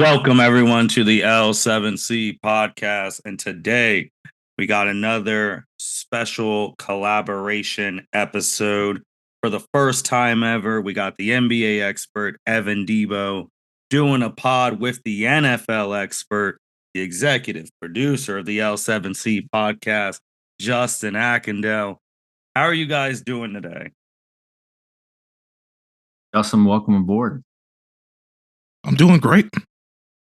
Welcome everyone to the L7C podcast. And today we got another special collaboration episode. For the first time ever, we got the NBA expert, Evan Debo, doing a pod with the NFL expert, the executive producer of the L7C podcast, Justin Ackendale. How are you guys doing today? Justin, welcome aboard. I'm doing great.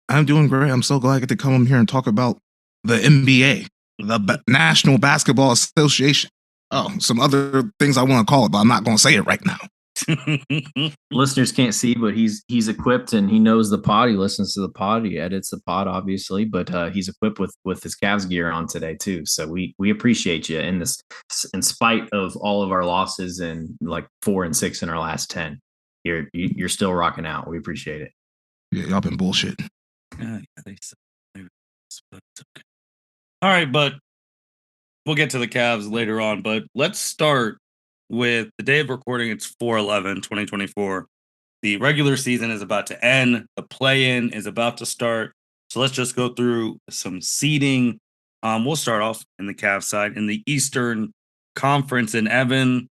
I'm so glad I get to come on here and talk about the NBA, the National Basketball Association. Oh, some other things I want to call it, but I'm not going to say it right now. Listeners can't see, but he's equipped and he knows the pod. He listens to the pod. He edits the pod, obviously, but he's equipped with his Cavs gear on today too. So we appreciate you in this, in spite of all of our losses and like 4 and 6 in our last 10. You're still rocking out. We appreciate it. Yeah, y'all been bullshit. Yeah, they said maybe but it's okay. All right, but we'll get to the Cavs later on. But let's start with the day of recording. It's 4/11/2024. The regular season is about to end. The play-in is about to start. So let's just go through some seeding. We'll start off in the Cavs side in the Eastern Conference. And Evan,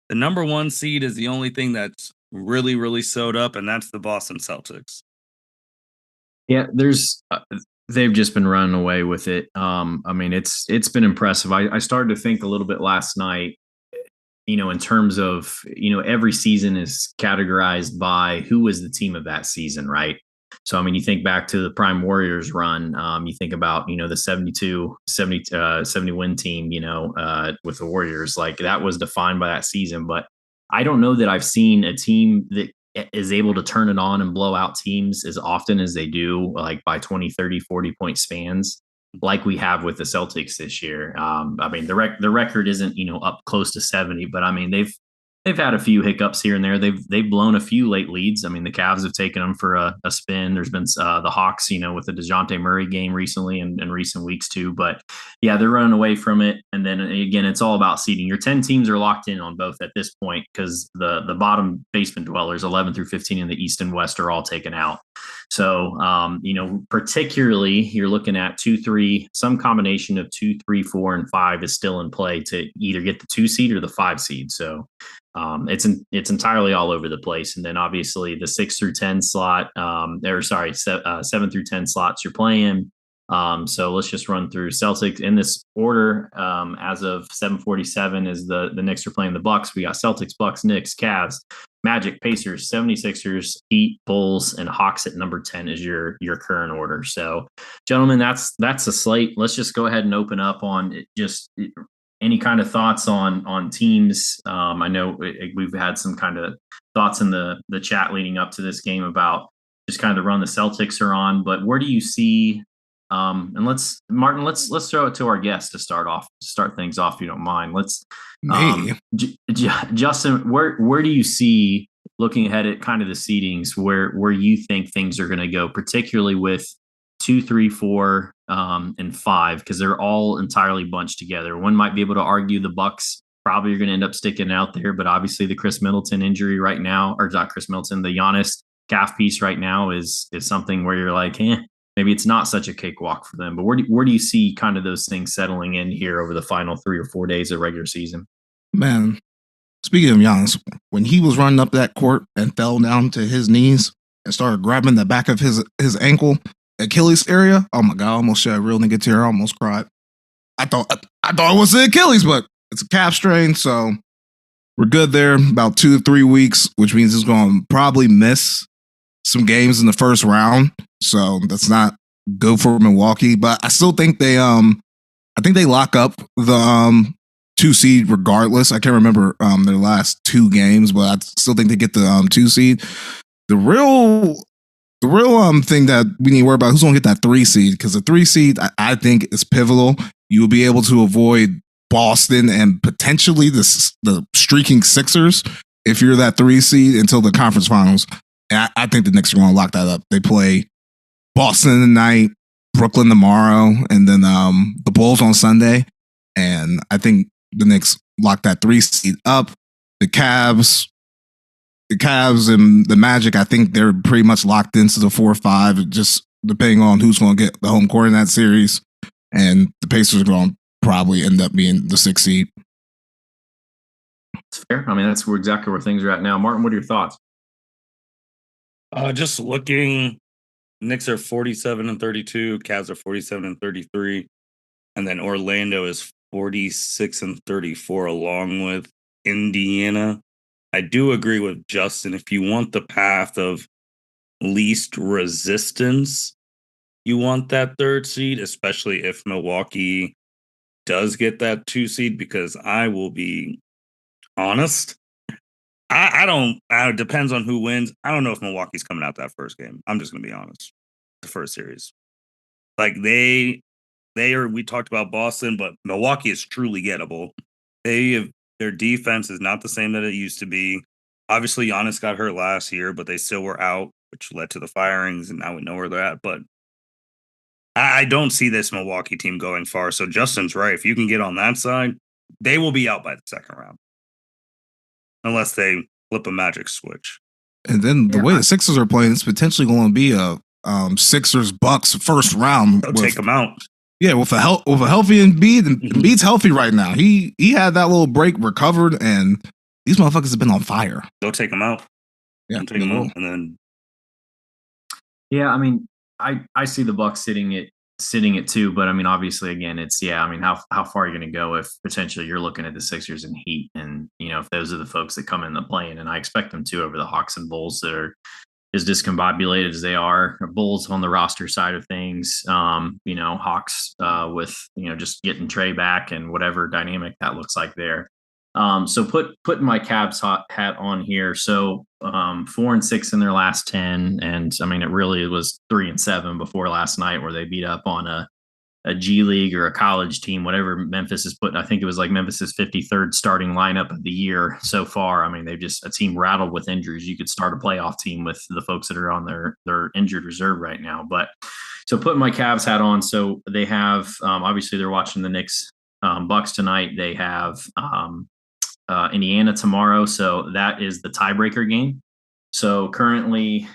the number 1 seed is the only thing that's really, really sewed up, and that's the Boston Celtics. Yeah, they've just been running away with it. I mean, it's been impressive. I started to think a little bit last night, in terms of, every season is categorized by who was the team of that season, right? So, I mean, you think back to the Prime Warriors run, you think about, the 70 win team, with the Warriors, like that was defined by that season. But I don't know that I've seen a team that is able to turn it on and blow out teams as often as they do, like by 20, 30, 40 point spans, like we have with the Celtics this year. I mean, the record isn't, up close to 70, but I mean, they've had a few hiccups here and there. They've blown a few late leads. I mean, the Cavs have taken them for a spin. There's been the Hawks, with the DeJounte Murray game recently and recent weeks too. But yeah, they're running away from it. And then again, it's all about seeding. Your 10 teams are locked in on both at this point because the bottom basement dwellers, 11 through 15 in the East and West, are all taken out. So, particularly you're looking at 2, 3, some combination of 2, 3, 4, and 5 is still in play to either get the 2 seed or the 5 seed. So it's entirely all over the place. And then obviously the 6 through 10 slot, 7 through 10 slots you're playing. So let's just run through Celtics in this order. As of 7:47 is the Knicks are playing the Bucks. We got Celtics, Bucks, Knicks, Cavs, Magic, Pacers, 76ers, Heat, Bulls, and Hawks at number 10 is your current order. So, gentlemen, that's a slate. Let's just go ahead and open up on just any kind of thoughts on teams. I know we've had some kind of thoughts in the chat leading up to this game about just kind of the run the Celtics are on. But where do you see? And let's throw it to our guest to start things off, if you don't mind. Justin, where do you see, looking ahead at kind of the seedings, where you think things are going to go, particularly with 2, 3, 4, and 5, because they're all entirely bunched together. One might be able to argue the Bucks probably are going to end up sticking out there, but obviously the Chris Middleton injury right now, or not Chris Middleton, the Giannis calf piece right now is something where you're like, maybe it's not such a cakewalk for them. But where do you see kind of those things settling in here over the final 3 or 4 days of regular season? Man, speaking of Giannis, when he was running up that court and fell down to his knees and started grabbing the back of his ankle, Achilles area, oh my God, I almost shed a real nigga tear. I almost cried. I thought it was the Achilles, but it's a calf strain, so we're good there. About 2 to 3 weeks, which means he's going to probably miss some games in the first round. So that's not good for Milwaukee, but I still think they lock up the 2 seed regardless. I can't remember their last 2 games, but I still think they get the 2 seed. The real thing that we need to worry about, who's going to get that 3 seed, because the 3 seed I think is pivotal. You'll be able to avoid Boston and potentially the streaking Sixers if you're that 3 seed until the conference finals. And I think the Knicks are going to lock that up. They play Boston tonight, Brooklyn tomorrow, and then the Bulls on Sunday. And I think the Knicks lock that 3 seed up. The Cavs, the Cavs and the Magic, I think they're pretty much locked into the 4-5, just depending on who's going to get the home court in that series. And the Pacers are going to probably end up being the 6th seed. It's fair. I mean, that's exactly where things are at now. Martin, what are your thoughts? Just looking, Knicks are 47-32, Cavs are 47-33, and then Orlando is 46-34, along with Indiana. I do agree with Justin. If you want the path of least resistance, you want that 3rd seed, especially if Milwaukee does get that 2 seed, because I will be honest. I don't. It depends on who wins. I don't know if Milwaukee's coming out that first game. I'm just gonna be honest. The first series, like they are. We talked about Boston, but Milwaukee is truly gettable. Their defense is not the same that it used to be. Obviously, Giannis got hurt last year, but they still were out, which led to the firings, and now we know where they're at. But I don't see this Milwaukee team going far. So Justin's right. If you can get on that side, they will be out by the second round. Unless they flip a magic switch. And then the way the Sixers are playing, it's potentially going to be a Sixers-Bucks first round. They'll take them out. Yeah, with a healthy Embiid, and Embiid's healthy right now. He had that little break, recovered, and these motherfuckers have been on fire. They'll take them out. Yeah, take them out, and then. Yeah, I mean, I see the Bucks sitting at 2, but I mean, obviously, again, it's I mean, how far are you going to go if potentially you're looking at the Sixers and Heat, and if those are the folks that come in the play-in, and I expect them to over the Hawks and Bulls that are as discombobulated as they are. Bulls on the roster side of things, Hawks with just getting Trey back and whatever dynamic that looks like there. So putting my Cavs hat on here. So 4-6 in their last 10, and I mean it really was 3-7 before last night, where they beat up on a G League or a college team, whatever Memphis is putting. I think it was like Memphis's 53rd starting lineup of the year so far. I mean, they've just a team rattled with injuries. You could start a playoff team with the folks that are on their injured reserve right now. But so putting my Cavs hat on. So they have obviously they're watching the Knicks Bucks tonight. They have Indiana tomorrow. So that is the tiebreaker game. So currently,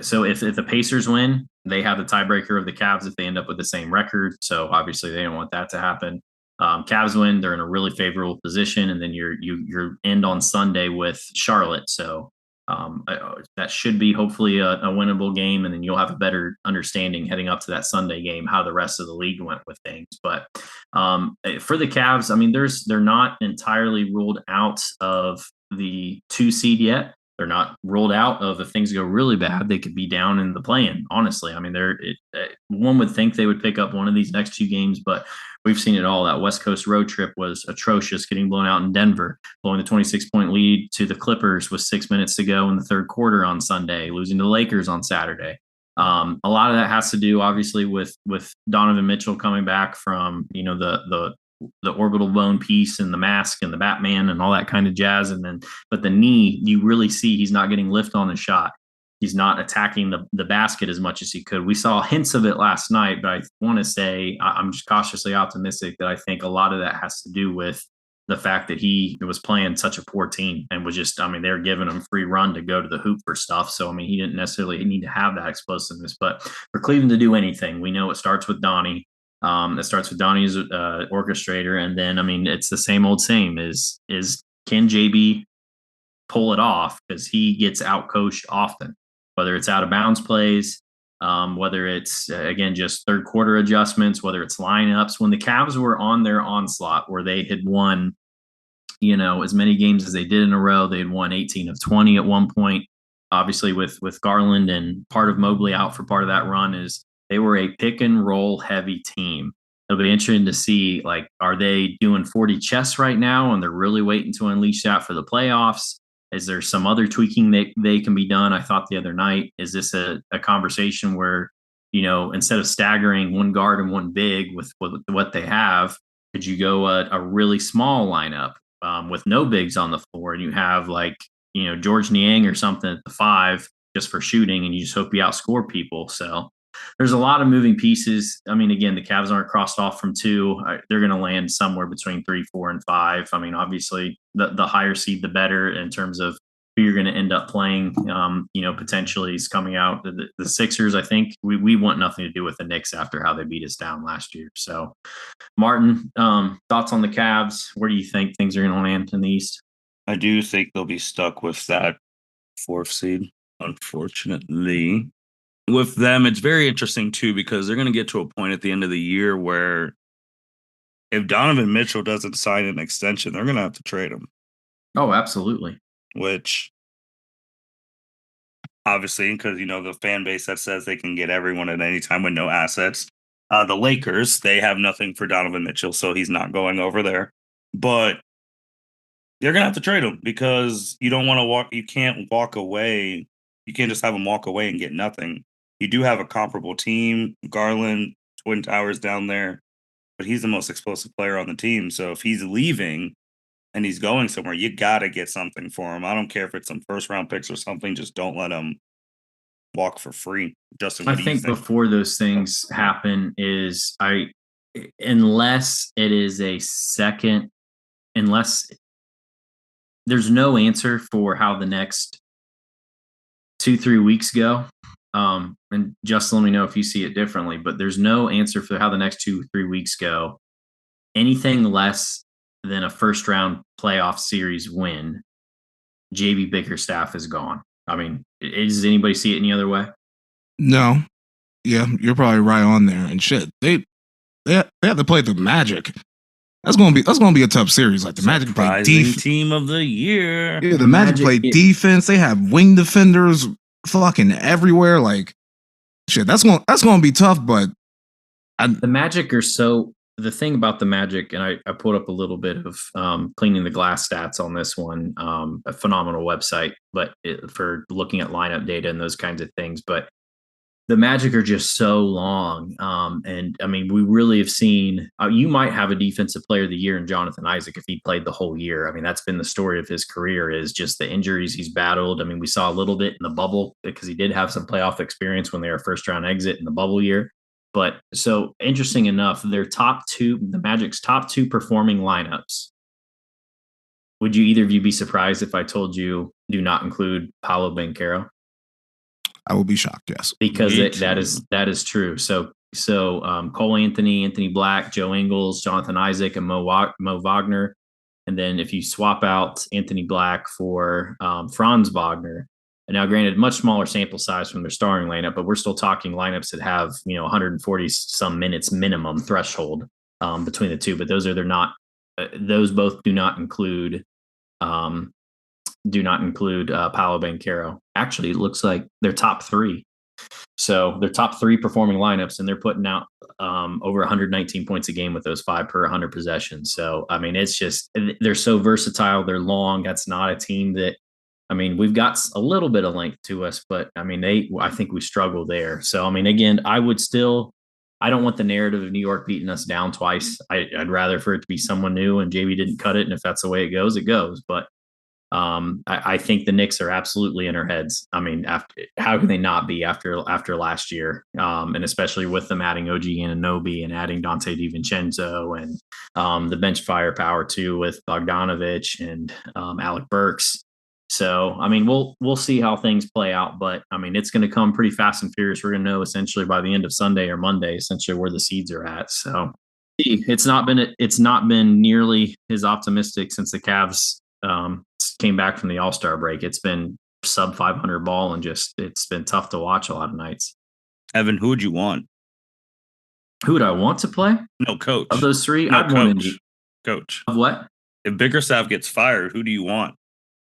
so if the Pacers win, they have the tiebreaker of the Cavs if they end up with the same record. So obviously they don't want that to happen. Cavs win, they're in a really favorable position, and then you end on Sunday with Charlotte. So that should be hopefully a winnable game, and then you'll have a better understanding heading up to that Sunday game how the rest of the league went with things. But for the Cavs, I mean, they're not entirely ruled out of the 2 seed yet. They're not ruled out of if things go really bad, they could be down in the play-in. Honestly, I mean, one would think they would pick up one of these next 2 games, but we've seen it all. That West Coast road trip was atrocious, getting blown out in Denver, blowing the 26-point lead to the Clippers with 6 minutes to go in the third quarter on Sunday, losing to the Lakers on Saturday. A lot of that has to do, obviously, with Donovan Mitchell coming back from the orbital bone piece and the mask and the Batman and all that kind of jazz. But the knee, you really see he's not getting lift on the shot. He's not attacking the basket as much as he could. We saw hints of it last night, but I want to say I'm just cautiously optimistic that I think a lot of that has to do with the fact that he was playing such a poor team and was just, I mean, they're giving him free run to go to the hoop for stuff. So, I mean, he didn't necessarily need to have that explosiveness, but for Cleveland to do anything, we know it starts with Donnie. It starts with Donnie as orchestrator, and then I mean it's the same old same. Is can JB pull it off, because he gets out coached often, whether it's out of bounds plays, whether it's again just third quarter adjustments, whether it's lineups. When the Cavs were on their onslaught, where they had won, as many games as they did in a row, they had won 18 of 20 at one point. Obviously, with Garland and part of Mobley out for part of that run, is they were a pick and roll heavy team. It'll be interesting to see, like, are they doing 40 chess right now and they're really waiting to unleash that for the playoffs? Is there some other tweaking that they can be done? I thought the other night, is this a conversation where, instead of staggering one guard and one big with what they have, could you go a really small lineup with no bigs on the floor, and you have George Niang or something at the 5 just for shooting, and you just hope you outscore people. So there's a lot of moving pieces. I mean, again, the Cavs aren't crossed off from 2. They're going to land somewhere between 3, 4, and 5. I mean, obviously, the higher seed, the better in terms of who you're going to end up playing. Potentially is coming out. The Sixers, I think we want nothing to do with the Knicks after how they beat us down last year. So, Martin, thoughts on the Cavs? Where do you think things are going to land in the East? I do think they'll be stuck with that 4th seed, unfortunately. With them, it's very interesting too, because they're going to get to a point at the end of the year where if Donovan Mitchell doesn't sign an extension, they're going to have to trade him. Oh, absolutely. Which, obviously, because, the fan base that says they can get everyone at any time with no assets. The Lakers, they have nothing for Donovan Mitchell, so he's not going over there. But they're going to have to trade him because you don't want to walk. You can't walk away. You can't just have him walk away and get nothing. You do have a comparable team, Garland, Twin Towers down there, but he's the most explosive player on the team. So if he's leaving and he's going somewhere, you got to get something for him. I don't care if it's some first-round picks or something. Just don't let him walk for free. Justin, I think before those things happen is unless it is a second, unless there's no answer for how the next 2-3 weeks go. And just let me know if you see it differently, but there's no answer for how the next 2-3 weeks go. Anything less than a first round playoff series win, JV Bickerstaff is gone. I mean, does anybody see it any other way? No. Yeah, you're probably right on there. And shit, they have to play the Magic. That's gonna be a tough series. Like the Magic play team of the year. Yeah, the Magic play defense. They have wing defenders fucking everywhere. Like shit, that's gonna be tough. But the Magic are so. The thing about the Magic, and I pulled up a little bit of cleaning the glass stats on this one. A phenomenal website, but for looking at lineup data and those kinds of things. But the Magic are just so long. And I mean, we really have seen, you might have a defensive player of the year in Jonathan Isaac if he played the whole year. I mean, that's been the story of his career, is just the injuries he's battled. I mean, we saw a little bit in the bubble because he did have some playoff experience when they were first round exit in the bubble year. But so interesting enough, the Magic's top 2 performing lineups. Would you either of you be surprised if I told you do not include Paolo Banchero? I will be shocked, yes. Because that is true. So Cole Anthony Black, Joe Ingles, Jonathan Isaac, and Mo Wagner. And then if you swap out Anthony Black for Franz Wagner, and now granted, much smaller sample size from their starting lineup, but we're still talking lineups that have 140 some minutes minimum threshold between the two. But those both do not include Paolo Banchero. Actually, it looks like they're top 3. So they're top 3 performing lineups, and they're putting out over 119 points a game with those 5 per 100 possessions. So, I mean, it's just, they're so versatile. They're long. That's not a team that, I mean, we've got a little bit of length to us, but I mean, I think we struggle there. So, I mean, again, I don't want the narrative of New York beating us down twice. I'd rather for it to be someone new, and JV didn't cut it. And if that's the way it goes, it goes. But I think the Knicks are absolutely in our heads. I mean, how can they not be after last year? And especially with them adding OG Anunoby and adding Dante DiVincenzo and the bench firepower too with Bogdanovich and Alec Burks. So, I mean, we'll see how things play out, but I mean, it's going to come pretty fast and furious. We're going to know essentially by the end of Sunday or Monday, essentially where the seeds are at. So, it's not been nearly as optimistic since the Cavs came back from the All-Star break. It's been sub 500 ball, and it's been tough to watch a lot of nights. Evan, who would you want? Who would I want to play? No, coach. Of those 3, no, I'd want coach. Of what? If Bickerstaff gets fired, who do you want?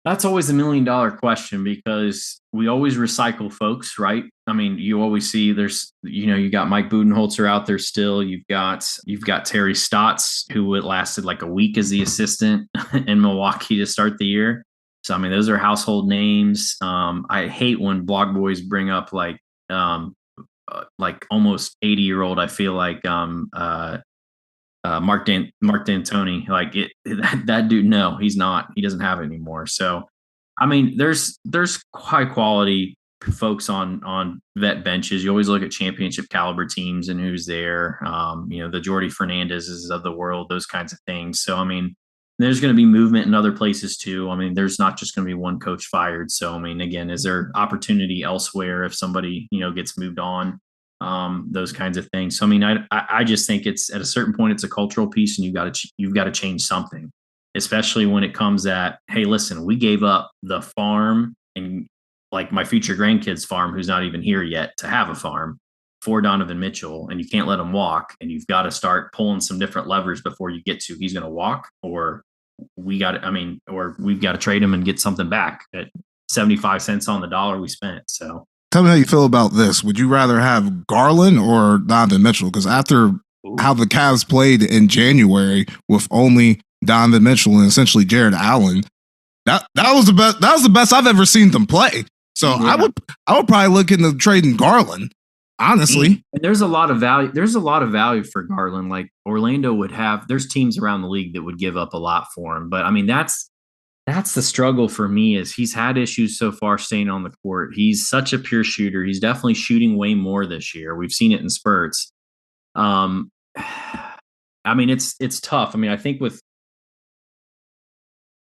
That's always $1 million question, because we always recycle folks, right? I mean, you always see there's, you got Mike Budenholzer out there still. You've got Terry Stotts, who lasted like a week as the assistant in Milwaukee to start the year. So, I mean, those are household names. I hate when blog boys bring up like almost 80-year-old, I feel like, Mark D'Antoni, like that dude. No, he's not. He doesn't have it anymore. So, I mean, there's high quality folks on vet benches. You always look at championship caliber teams and who's there. The Jordy Fernandezes of the world, those kinds of things. So, I mean, there's going to be movement in other places too. I mean, there's not just going to be one coach fired. So, I mean, again, is there opportunity elsewhere if somebody, gets moved on? Those kinds of things. So, I mean, I just think it's at a certain point, it's a cultural piece, and you've got to change something, especially when it comes at, hey, listen, we gave up the farm and like my future grandkids' farm, who's not even here yet, to have a farm for Donovan Mitchell, and you can't let him walk, and you've got to start pulling some different levers before you get to he's going to walk, or we've got to trade him and get something back at 75 cents on the dollar we spent. So tell me how you feel about this. Would you rather have Garland or Donovan Mitchell? Because after how the Cavs played in January with only Donovan Mitchell and essentially Jared Allen, that was the best. That was the best I've ever seen them play. So yeah. I would probably look into trading Garland. Honestly, and there's a lot of value. There's a lot of value for Garland. Like Orlando would have. There's teams around the league that would give up a lot for him. But I mean, that's the struggle for me. Is he's had issues so far staying on the court. He's such a pure shooter. He's definitely shooting way more this year. We've seen it in spurts. I mean, it's tough. I mean, I think with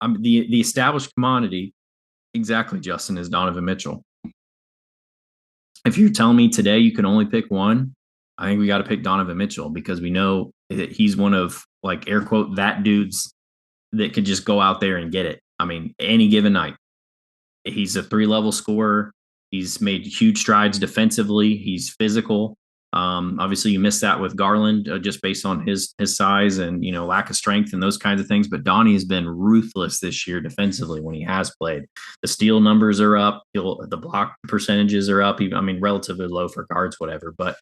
the established commodity, exactly, Justin, is Donovan Mitchell. If you're telling me today you can only pick one, I think we got to pick Donovan Mitchell, because we know that he's one of, like, air quote, that dudes that could just go out there and get it. I mean, any given night. He's a 3-level scorer. He's made huge strides defensively. He's physical. Obviously, you missed that with Garland just based on his size and, lack of strength and those kinds of things. But Donnie has been ruthless this year defensively when he has played. The steal numbers are up. The block percentages are up. I mean, relatively low for guards, whatever. But,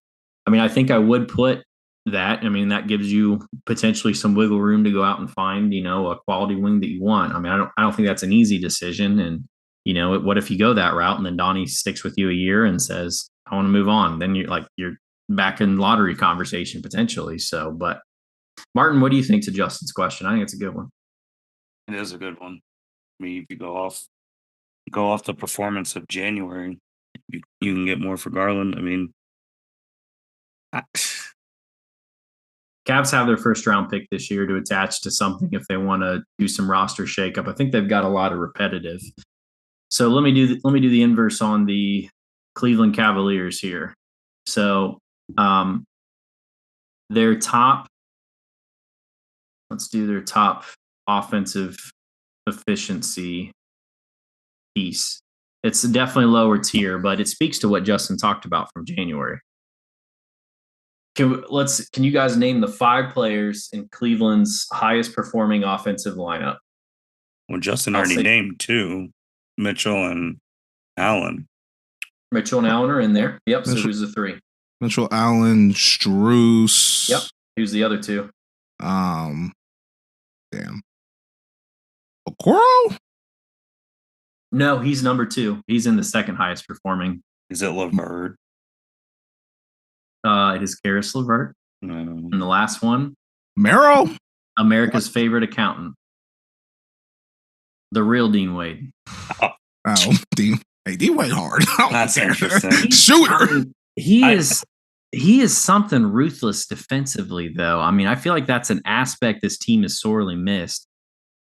I mean, I think I would put that. I mean, that gives you potentially some wiggle room to go out and find, a quality wing that you want. I mean, I don't think that's an easy decision. And, what if you go that route and then Donnie sticks with you a year and says, I want to move on? Then you're back in lottery conversation potentially. So, but Martin, what do you think to Justin's question? I think it's a good one. It is a good one. I mean, if you go off the performance of January, you can get more for Garland. I mean, Cavs have their first round pick this year to attach to something if they want to do some roster shakeup. I think they've got a lot of repetitive. So let me do the inverse on the Cleveland Cavaliers here. So their top offensive efficiency piece. It's definitely lower tier, but it speaks to what Justin talked about from January. Can you guys name the 5 players in Cleveland's highest performing offensive lineup? Well, Justin already named 2, Mitchell and Allen. Mitchell and Allen are in there. Yep. So who's the 3? Mitchell, Allen, Strus. Yep. Who's the other 2? Damn. Okoro? No, he's number 2. He's in the second highest performing. Is it LeVert? It is Karis LeVert. No. And the last one, Mero? America's favorite accountant, the real Dean Wade. Oh, Dean. Hey, Dean Wade hard. That's interesting. Shooter. He is something ruthless defensively, though. I mean, I feel like that's an aspect this team has sorely missed.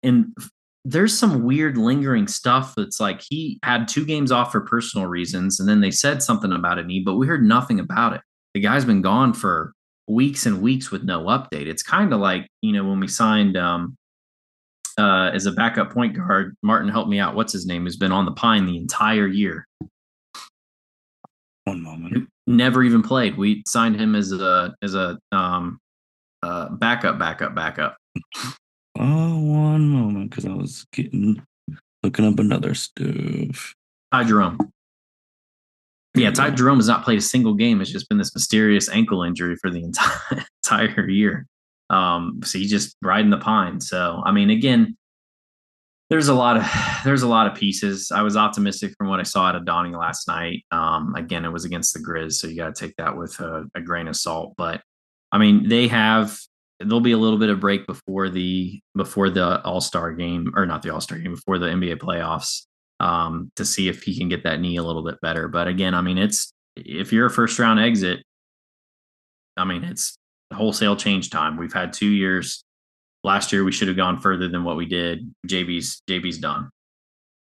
And there's some weird lingering stuff that's like he had 2 games off for personal reasons, and then they said something about a knee, but we heard nothing about it. The guy's been gone for weeks and weeks with no update. It's kind of like, when we signed as a backup point guard, Martin, help me out. What's his name? Who's been on the Pine the entire year. One moment. Never even played. We signed him as a backup. Oh, one moment, because I was looking up another stuff. Ty Jerome. Yeah, Ty Jerome has not played a single game. It's just been this mysterious ankle injury for the entire year. So he's just riding the pine. So, I mean, again, there's a lot of pieces. I was optimistic from what I saw out of Donnie last night. Again, it was against the Grizz, so you got to take that with a grain of salt. But I mean, there'll be a little bit of break before the All-Star game, or not the All-Star game, before the NBA playoffs, to see if he can get that knee a little bit better. But again, I mean, if you're a first round exit, I mean, it's wholesale change time. We've had 2 years last year we should have gone further than what we did. JB's done.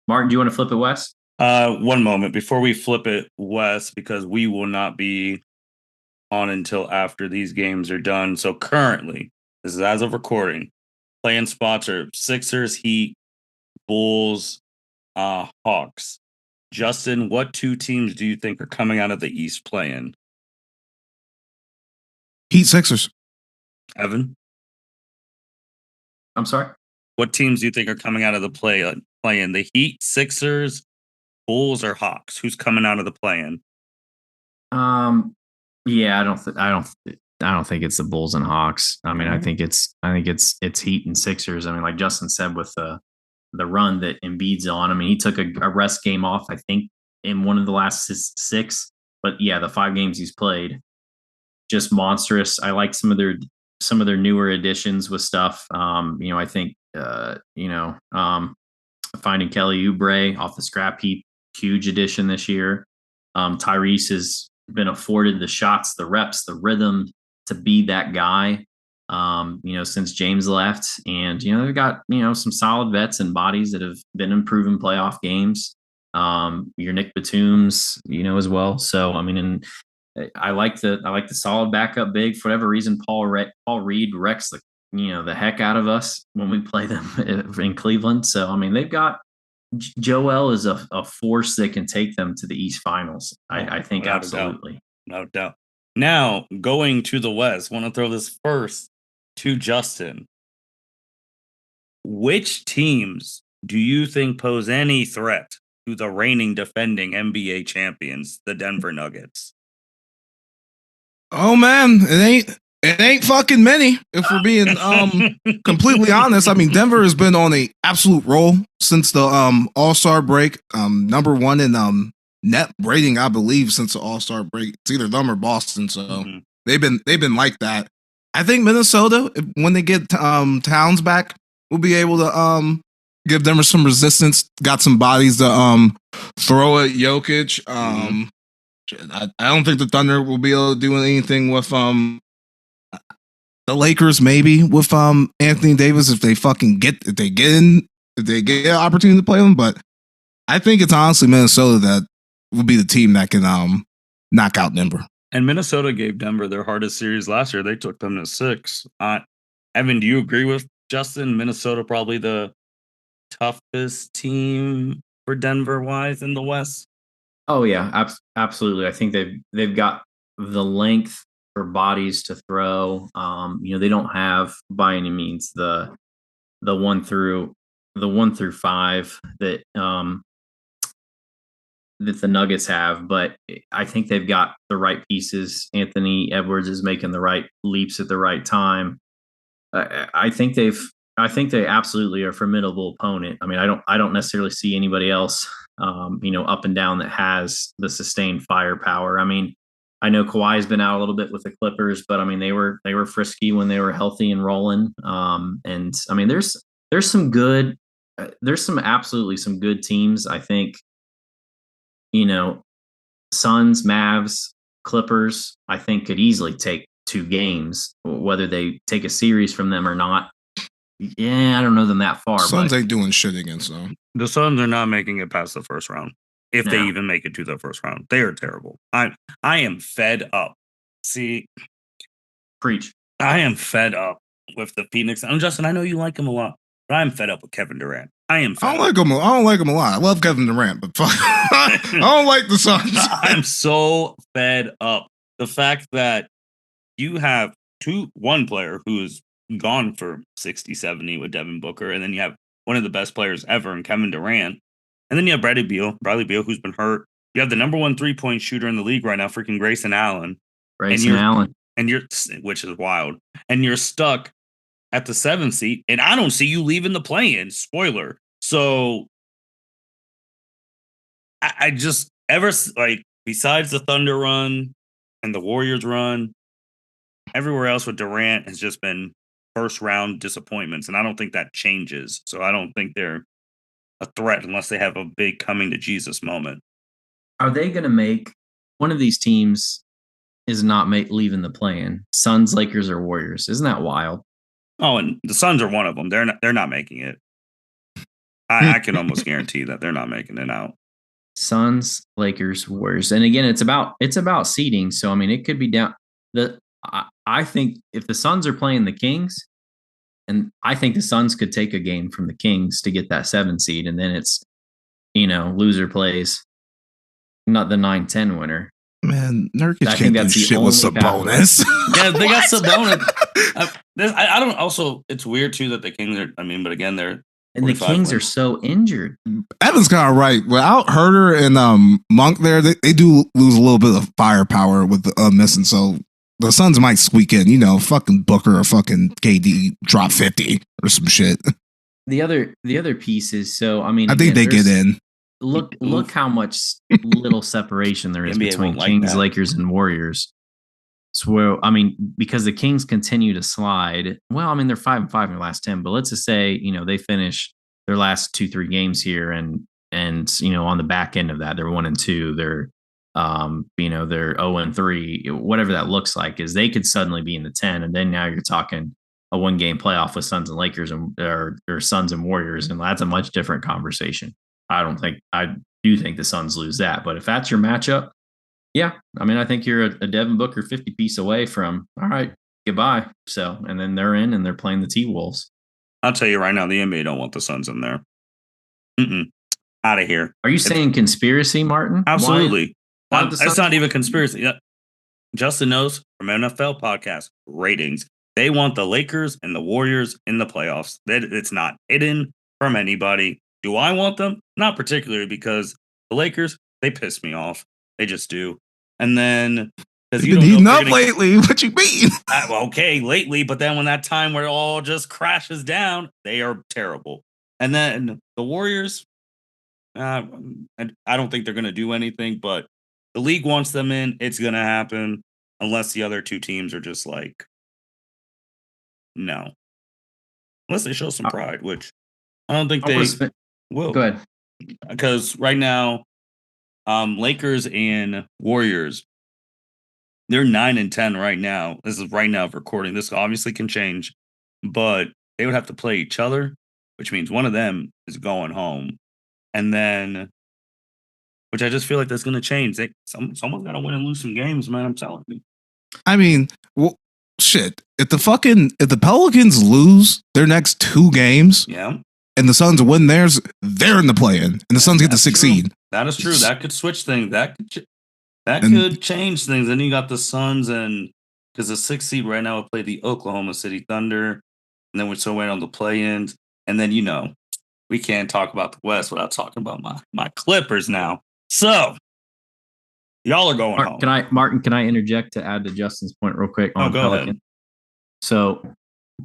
Martin, do you want to flip it west? One moment before we flip it west, because we will not be on until after these games are done. So currently, this is as of recording, playing spots are Sixers, Heat, Bulls, Hawks. Justin, what two teams do you think are coming out of the East playing? Heat, Sixers. Evan? I'm sorry? What teams do you think are coming out of the playing? The Heat, Sixers, Bulls, or Hawks? Who's coming out of the play-in? Yeah, I don't think it's the Bulls and Hawks. I mean, I think it's Heat and Sixers. I mean, like Justin said, with the run that Embiid's on. I mean, he took a rest game off, I think, in one of the last six. But yeah, the 5 games he's played, just monstrous. I like some of their newer additions with stuff. I think finding Kelly Oubre off the scrap heap, huge addition this year. Tyrese has been afforded the shots, the reps, the rhythm to be that guy. Since James left, and they've got some solid vets and bodies that have been in proven playoff games. Your Nick Batum's, as well. So I mean, and I like the solid backup big. For whatever reason, Paul Reed wrecks the heck out of us when we play them in Cleveland. So I mean, they've got Joel is a force that can take them to the East Finals. I think absolutely, no doubt. Now going to the West, want to throw this first to Justin. Which teams do you think pose any threat to the reigning defending NBA champions, the Denver Nuggets? Oh man, it ain't fucking many. If we're being completely honest, I mean Denver has been on a absolute roll since the All-Star break. Number 1 in net rating, I believe, since the All-Star break. It's either them or Boston. So they've been like that. I think Minnesota, when they get Towns back, will be able to give Denver some resistance. Got some bodies to throw at Jokic. I don't think the Thunder will be able to do anything with the Lakers. Maybe with Anthony Davis if they get an opportunity to play them. But I think it's honestly Minnesota that will be the team that can knock out Denver. And Minnesota gave Denver their hardest series last year. They took them to 6. Evan, do you agree with Justin? Minnesota probably the toughest team for Denver-wise in the West? Oh yeah, absolutely. I think they've got the length for bodies to throw. They don't have by any means the 1 through 5 that the Nuggets have, but I think they've got the right pieces. Anthony Edwards is making the right leaps at the right time. I think they absolutely are a formidable opponent. I mean, I don't necessarily see anybody else, up and down that has the sustained firepower. I mean, I know Kawhi's been out a little bit with the Clippers, but I mean, they were frisky when they were healthy and rolling. And I mean, there's absolutely some good teams. I think, Suns, Mavs, Clippers, I think could easily take 2 games, whether they take a series from them or not. Yeah, I don't know them that far. Suns ain't doing shit against them. The Suns are not making it past the first round. If they even make it to the first round, they are terrible. I am fed up. See, preach. I am fed up with the Phoenix. And Justin, I know you like him a lot, but I'm fed up with Kevin Durant. I don't like him a lot. I love Kevin Durant, but fuck, I don't like the Suns. I'm so fed up. The fact that you have one player who is gone for 60, 70 with Devin Booker, and then you have one of the best players ever in Kevin Durant, and then you have Bradley Beal, who's been hurt. You have the number 1 3-point shooter in the league right now, freaking Grayson Allen. Which is wild. And you're stuck at the 7th seat, and I don't see you leaving the play-in. Spoiler. So I just besides the Thunder run and the Warriors run, everywhere else with Durant has just been first round disappointments, and I don't think that changes. So I don't think they're a threat unless they have a big coming to Jesus moment. Are they going to make one of these teams? Is not leaving the play-in? Suns, Lakers, or Warriors? Isn't that wild? Oh, and the Suns are one of them. They're not making it. I can almost guarantee that they're not making it out. Suns, Lakers, Warriors, and again, it's about seeding. So I mean, it could be down. I think if the Suns are playing the Kings, and I think the Suns could take a game from the Kings to get that 7 seed, and then it's loser plays, not the 9-10 winner. Man, Nurkic can't do shit with Sabonis. Yeah, they got Sabonis. I don't. Also, it's weird too that the Kings are. I mean, but again, they're. And the Kings are so injured. Evan's kind of right. Without Herter and Monk there, they do lose a little bit of firepower with the missing. So the Suns might squeak in. Fucking Booker or fucking KD drop 50 or some shit. The other piece is I mean, I think they get in. Look how much little separation there is between Kings, Lakers, and Warriors. So, I mean, because the Kings continue to slide. Well, I mean, they're 5-5 in their last 10, but let's just say, they finish their last 2-3 games here and on the back end of that, they're 1-2, they're, they're 0-3, whatever that looks like, is they could suddenly be in the 10. And then now you're talking a 1-game playoff with Suns and Lakers or Suns and Warriors. And that's a much different conversation. I do think the Suns lose that, but if that's your matchup, yeah, I mean, I think you're a Devin Booker 50 piece away from, all right, goodbye. So, and then they're in and they're playing the T-Wolves. I'll tell you right now, the NBA don't want the Suns in there. Out of here. Are you saying conspiracy, Martin? Absolutely. It's not even conspiracy. Yeah. Justin knows from NFL podcast ratings. They want the Lakers and the Warriors in the playoffs. It's not hidden from anybody. Do I want them? Not particularly, because the Lakers, they piss me off. They just do. And then because you don't know lately. What you mean? Okay, lately, but then when that time where it all just crashes down, they are terrible. And then the Warriors, I don't think they're going to do anything, but the league wants them in. It's going to happen unless the other two teams are just like, no. Unless they show some pride, which I don't think they will. Go ahead. Because right now, Lakers and Warriors, they're 9-10 right now. This is right now of recording. This obviously can change, but they would have to play each other, which means one of them is going home. And then, which I just feel like that's going to change. Someone's got to win and lose some games, man. I'm telling you. I mean, well, shit. If the Pelicans lose their next 2 games, yeah, and the Suns win theirs, they're in the play-in, and the Suns get the 6th seed. That is true. That could switch things. That could change things. Then you got the Suns, and because the 6th seed right now will play the Oklahoma City Thunder, and then we're still waiting on the play-ins, and then we can't talk about the West without talking about my Clippers now. So y'all are going home. Martin, can I interject to add to Justin's point real quick on go Pelicans? ahead. So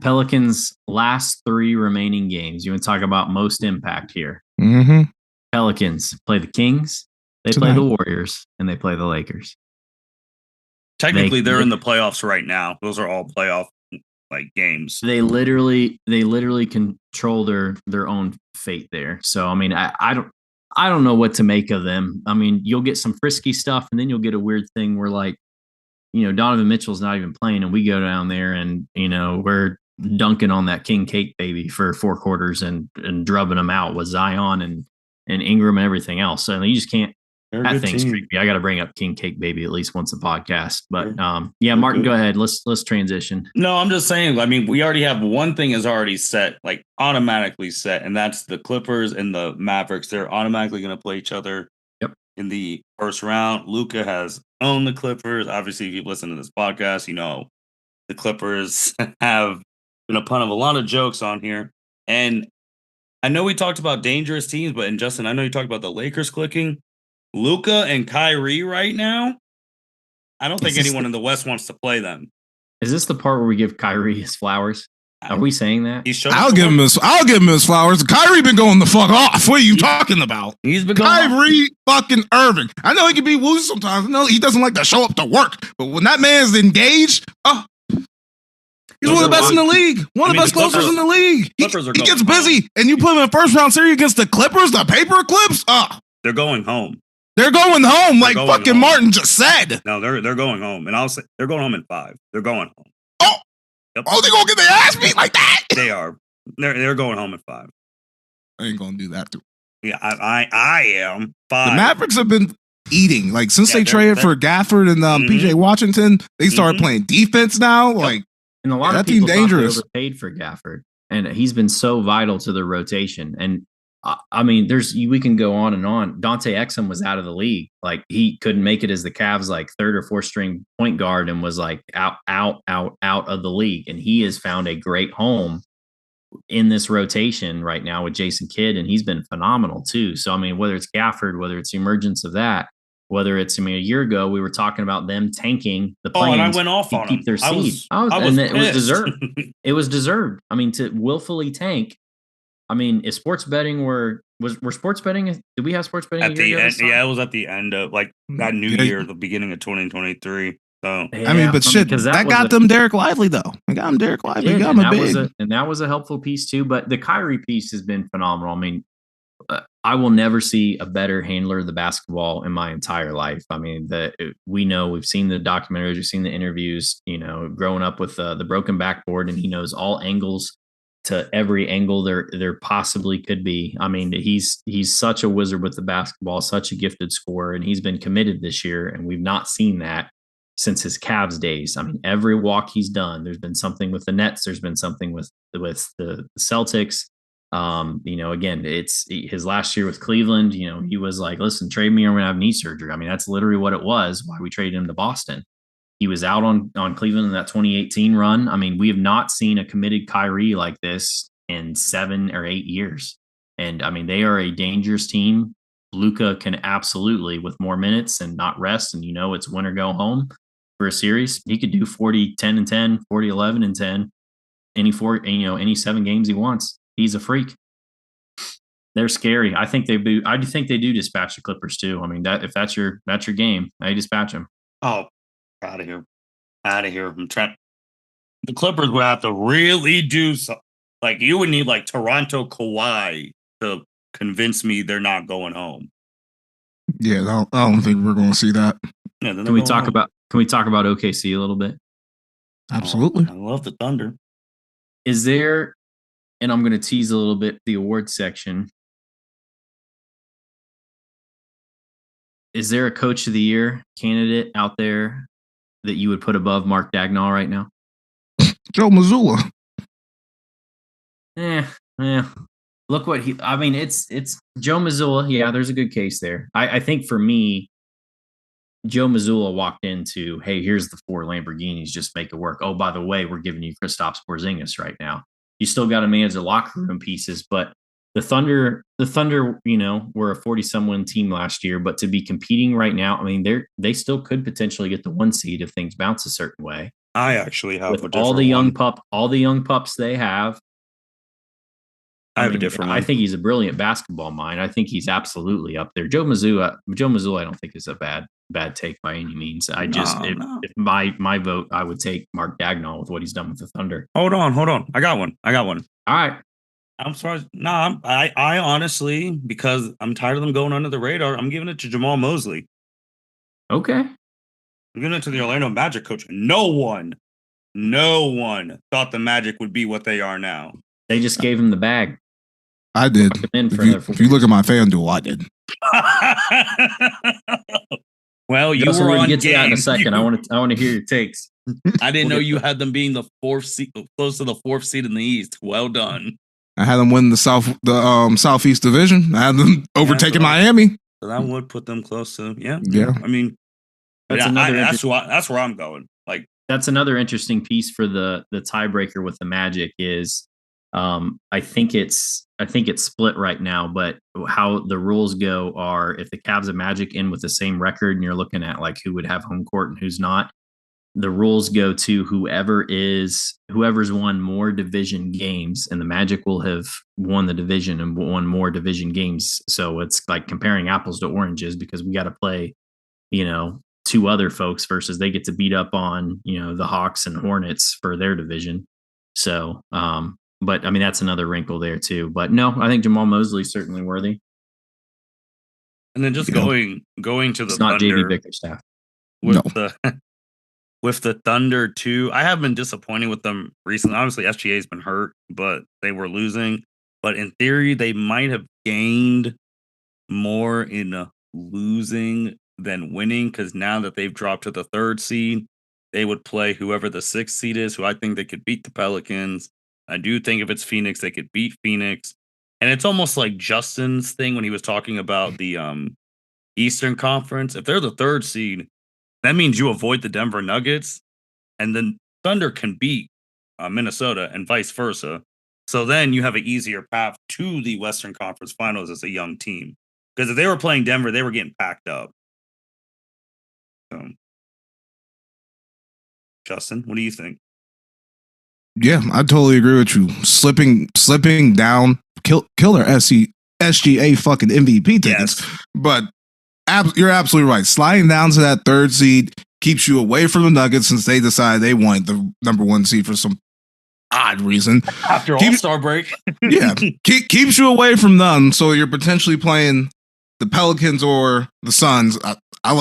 Pelicans' last 3 remaining games. You want to talk about most impact here? Mm-hmm. Pelicans play the Kings, they play the Warriors, and they play the Lakers. Technically, they're in the playoffs right now. Those are all playoff games. They literally control their own fate there. So I mean, I don't know what to make of them. I mean, you'll get some frisky stuff, and then you'll get a weird thing where Donovan Mitchell's not even playing, and we go down there and we're dunking on that king cake baby for 4 quarters and drubbing them out with Zion and Ingram and everything else. So you just can't. That thing's creepy. I got to bring up king cake baby at least once a podcast. But yeah, Martin, go ahead. Let's transition. No, I'm just saying. I mean, we already have one thing is already set, automatically set, and that's the Clippers and the Mavericks. They're automatically going to play each other. Yep. In the first round. Luka has owned the Clippers. Obviously, if you've listened to this podcast, the Clippers have been a pun of a lot of jokes on here. And I know we talked about dangerous teams, but Justin, I know you talked about the Lakers clicking. Luka and Kyrie right now, I don't think anyone in the West wants to play them. Is this the part where we give Kyrie his flowers? Are we saying that? I'll give him his flowers. Kyrie been going the fuck off. What are you talking about? He's been going Kyrie fucking Irving. I know he can be woozy sometimes. I know he doesn't like to show up to work, but when that man's engaged, he's one of the best in the league. One of the best closers in the league. He gets busy, and you put him in a first round series against the Clippers, the paper clips. They're going home. They're going home, like fucking Martin just said. No, they're going home, and I'll say they're going home in 5. They're going home. Oh, Oh, they gonna get their ass beat like that? They are. They're going home at 5. I ain't gonna do that to. Yeah, I am 5. The Mavericks have been eating like since Yeah, they traded for Gafford and PJ Washington. They started playing defense now. Like, and a lot that of people team dangerous. Thought they overpaid for Gafford, and he's been so vital to the rotation. And I mean, we can go on and on. Dante Exum was out of the league. Like, he couldn't make it as the Cavs like 3rd or 4th string point guard and was like out of the league. And he has found a great home in this rotation right now with Jason Kidd, and he's been phenomenal too. So I mean, whether it's Gafford, whether it's the emergence of that, whether it's, I mean, a year ago we were talking about them tanking the play-ins and I went off to on keep them. their seed. It was deserved. It was deserved. I mean, to willfully tank. I mean, is sports betting were sports betting? Did we have sports betting at the end? Yeah, it was at the end of like that new year, the beginning of 2023. So I mean, but shit, that got them Derek Lively though. They got him Derek Lively. Got him and that was a helpful piece too. But the Kyrie piece has been phenomenal. I mean, I will never see a better handler of the basketball in my entire life. I mean, we've seen the documentaries, we've seen the interviews. You know, growing up with the broken backboard, and he knows all angles to every angle there possibly could be. I mean, he's such a wizard with the basketball, such a gifted scorer, and he's been committed this year, and we've not seen that since his Cavs days. I mean, every walk he's done, there's been something with the Nets, there's been something with the Celtics. You know, again, it's his last year with Cleveland. You know, he was like, listen, trade me or I'm gonna have knee surgery. I mean, that's literally what it was, why we traded him to Boston. He was out on Cleveland in that 2018 run. I mean, we have not seen a committed Kyrie like this in 7 or 8 years. And I mean, they are a dangerous team. Luka can absolutely, with more minutes and not rest, and you know, it's win or go home for a series. He could do 40, 10 and 10, 40, 11 and 10, any 7 games he wants. He's a freak. They're scary. I think they do dispatch the Clippers too. I mean, if that's your game, I dispatch them. Oh, out of here. I'm trying. The Clippers would have to really do something. Like, you would need like Toronto Kawhi to convince me they're not going home. Yeah, I don't think we're going to see that. Yeah, can we talk about OKC a little bit? Absolutely. I love the Thunder. Is there, and I'm going to tease a little bit the awards section. Is there a Coach of the Year candidate out there that you would put above Mark Dagnall right now? Joe Mazzulla. Look what it's Joe Mazzulla. Yeah, there's a good case there. I think for me, Joe Mazzulla walked into, hey, here's the 4 Lamborghinis, just make it work. Oh, by the way, we're giving you Kristaps Porzingis right now. You still got to manage the locker room pieces, but the Thunder, you know, were a 40-some win team last year, but to be competing right now, I mean, they still could potentially get the 1 seed if things bounce a certain way. I actually have with all the young pups they have. I have a different one. I think he's a brilliant basketball mind. I think he's absolutely up there. Joe Mazzulla, I don't think is a bad take by any means. If my vote, I would take Mark Dagnall with what he's done with the Thunder. Hold on. I got one. All right. I'm sorry. No, I honestly, because I'm tired of them going under the radar, I'm giving it to Jamal Mosley. Okay. I'm giving it to the Orlando Magic coach. No one thought the Magic would be what they are now. They just gave him the bag. I did. If you look at my FanDuel, I did. Well, you were on get to that in a second. I want to hear your takes. I didn't know you had them being the 4th seed, close to the 4th seed in the East. Well done. I had them win the Southeast Division. I had them overtaking Miami. So that would put them close to yeah. I mean, that's where I'm going. Like, that's another interesting piece for the tiebreaker with the Magic is. I think it's split right now, but how the rules go are if the Cavs and Magic in with the same record and you're looking at like who would have home court and who's not, the rules go to whoever's won more division games, and the Magic will have won the division and won more division games. So it's like comparing apples to oranges because we got to play, you know, 2 other folks versus they get to beat up on, you know, the Hawks and Hornets for their division. So, but I mean, that's another wrinkle there too. But no, I think Jamal Mosley is certainly worthy. And then just going to the it's not Thunder JV Bickerstaff. with with the Thunder too. I have been disappointed with them recently. Obviously, SGA's been hurt, but they were losing. But in theory, they might have gained more in losing than winning because now that they've dropped to the 3rd seed, they would play whoever the 6th seed is, who I think they could beat the Pelicans. I do think if it's Phoenix, they could beat Phoenix. And it's almost like Justin's thing when he was talking about the Eastern Conference. If they're the 3rd seed, that means you avoid the Denver Nuggets, and then Thunder can beat Minnesota and vice versa. So then you have an easier path to the Western Conference Finals as a young team. Because if they were playing Denver, they were getting packed up. So, Justin, what do you think? Yeah, I totally agree with you. Slipping down, kill their SGA fucking MVP tickets. Yes. But you're absolutely right. Sliding down to that 3rd seed keeps you away from the Nuggets since they decided they wanted the number 1 seed for some odd reason. After All-Star break. Yeah, keeps you away from them. So you're potentially playing the Pelicans or the Suns. I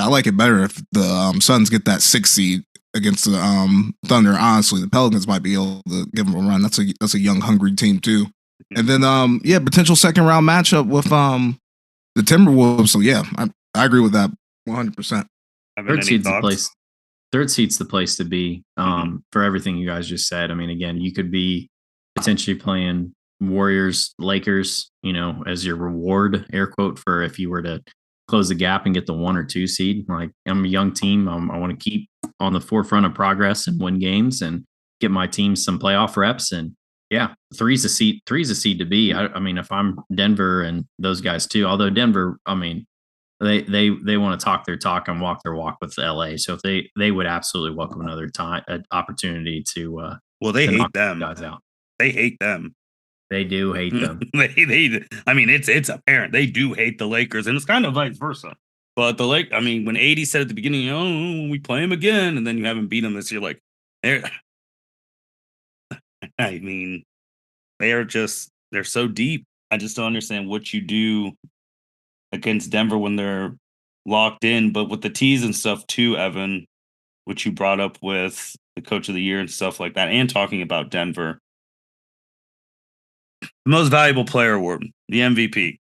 like it better if the Suns get that 6th seed against the Thunder. Honestly, the Pelicans might be able to give them a run. That's a young, hungry team too. And then potential 2nd round matchup with the Timberwolves. So yeah, I agree with that 100%. 3rd seed's the place. 3rd seed's the place to be for everything you guys just said. I mean, again, you could be potentially playing Warriors, Lakers, as your reward, air quote, for if you were to close the gap and get the 1 or 2 seed. Like, I'm a young team. I want to keep on the forefront of progress and win games and get my team some playoff reps. And yeah, 3's a seed to be. I mean, if I'm Denver and those guys too, although Denver, I mean, they want to talk their talk and walk their walk with LA. So if they would absolutely welcome another opportunity to they to hate them. Guys out. They hate them. They do hate them. I mean, it's apparent they do hate the Lakers, and it's kind of vice versa. But when AD said at the beginning, we play them again, and then you haven't beat them this year, like I mean, they're so deep. I just don't understand what you do against Denver when they're locked in. But with the T's and stuff too, Evan, which you brought up with the Coach of the Year and stuff like that, and talking about Denver. The Most Valuable Player Award, the MVP.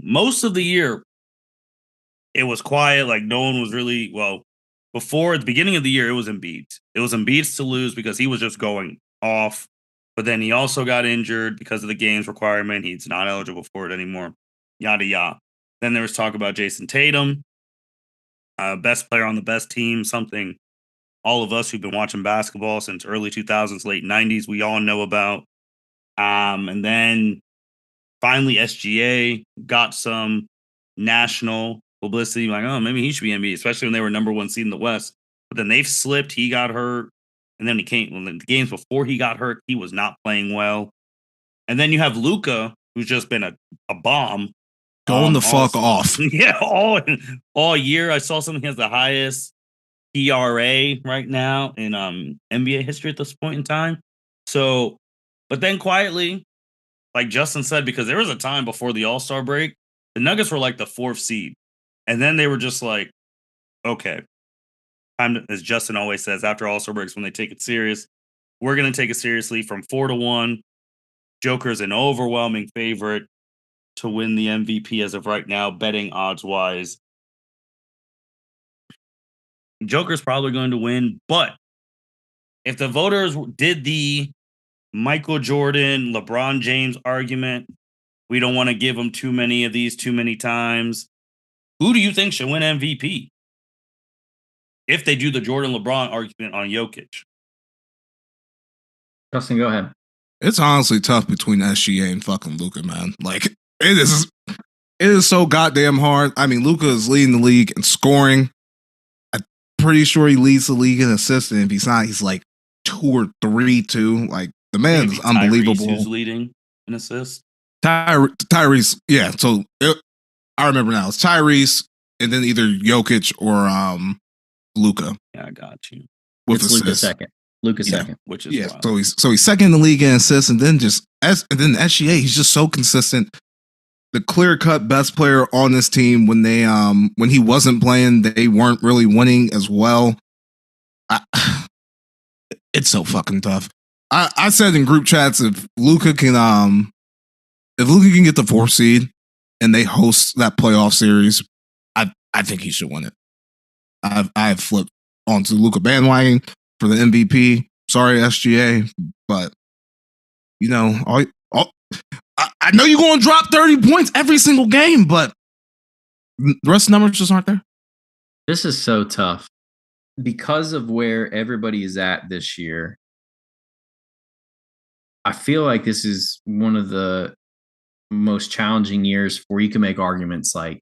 Most of the year, it was quiet. Like, no one was really, before at the beginning of the year, it was Embiid. It was Embiid's to lose because he was just going off. But then he also got injured because of the games requirement. He's not eligible for it anymore. Yada, yada. Then there was talk about Jason Tatum, best player on the best team, something all of us who've been watching basketball since early 2000s, late 90s, we all know about. And then finally SGA got some national publicity, like, oh, maybe he should be NBA, especially when they were number 1 seed in the West. But then they've slipped. He got hurt. And then the games before he got hurt, he was not playing well. And then you have Luka, who's just been a bomb. Going the fuck off. Yeah, all year. I saw something. He has the highest ERA right now in NBA history at this point in time. So, but then quietly, like Justin said, because there was a time before the All-Star break, the Nuggets were like the 4th seed. And then they were just like, okay, as Justin always says, after All-Star breaks, when they take it serious, we're going to take it seriously from 4-1. Joker's an overwhelming favorite to win the MVP as of right now, betting odds-wise. Joker's probably going to win, but if the voters did the Michael Jordan, LeBron James argument, we don't want to give him too many of these too many times, who do you think should win MVP? If they do the Jordan-LeBron argument on Jokic. Justin, go ahead. It's honestly tough between SGA and fucking Luka, man. Like, it is so goddamn hard. I mean, Luka is leading the league in scoring. I'm pretty sure he leads the league in assists, and if he's not, he's like 2 or 3 too. Like, the man is unbelievable. Who's leading in assists? Tyrese, yeah. So I remember now. It's Tyrese, and then either Jokic or Luka. Yeah, I got you. It's Luka second. Luka second, which is wild. So he's second in the league in assists, and then SGA, he's just so consistent. the clear-cut best player on this team when he wasn't playing, they weren't really winning as well. It's so fucking tough. I said in group chats, if Luka can get the 4th seed and they host that playoff series, I think he should win it. I've flipped onto Luka bandwagon for the MVP. Sorry, SGA, but you know, I know you're going to drop 30 points every single game, but the rest of the numbers just aren't there. This is so tough because of where everybody is at this year. I feel like this is one of the most challenging years where you can make arguments like,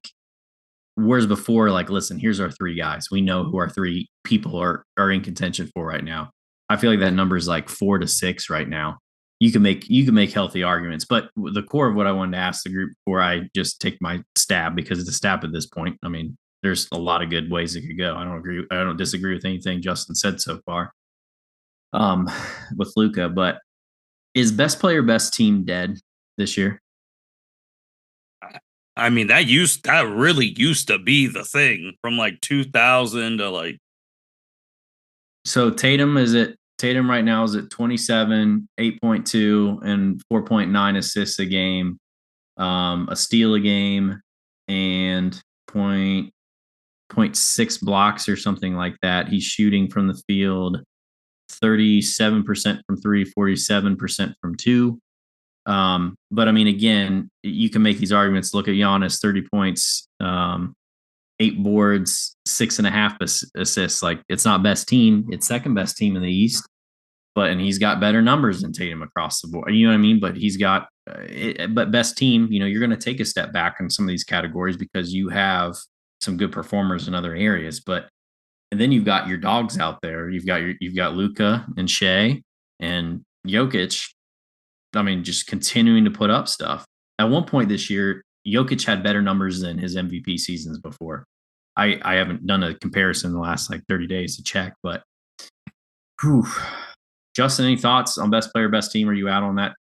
whereas before, like, listen, here's our 3 guys. We know who our 3 people are in contention for right now. I feel like that number is like 4 to 6 right now. You can make healthy arguments, but the core of what I wanted to ask the group before I just take my stab, because it's a stab at this point. I mean, there's a lot of good ways it could go. I don't disagree with anything Justin said so far. With Luka, but is best player, best team dead this year? I mean, that really used to be the thing from like 2000 to like. So Tatum right now is at 27, 8.2, and 4.9 assists a game, a steal a game, and 0.6 blocks or something like that. He's shooting from the field 37% from 3, 47% from 2. But I mean, again, you can make these arguments. Look at Giannis, 30 points, 8 boards, 6.5 assists. Like, it's not best team, it's second best team in the East. And he's got better numbers than Tatum across the board. You know what I mean? But he's got, but best team, you know, you're going to take a step back in some of these categories because you have some good performers in other areas. And then you've got your dogs out there. You've got Luka and Shea and Jokic. I mean, just continuing to put up stuff. At one point this year, Jokic had better numbers than his MVP seasons before. I haven't done a comparison in the last like 30 days to check, but whew. Justin, any thoughts on best player, best team? Are you out on that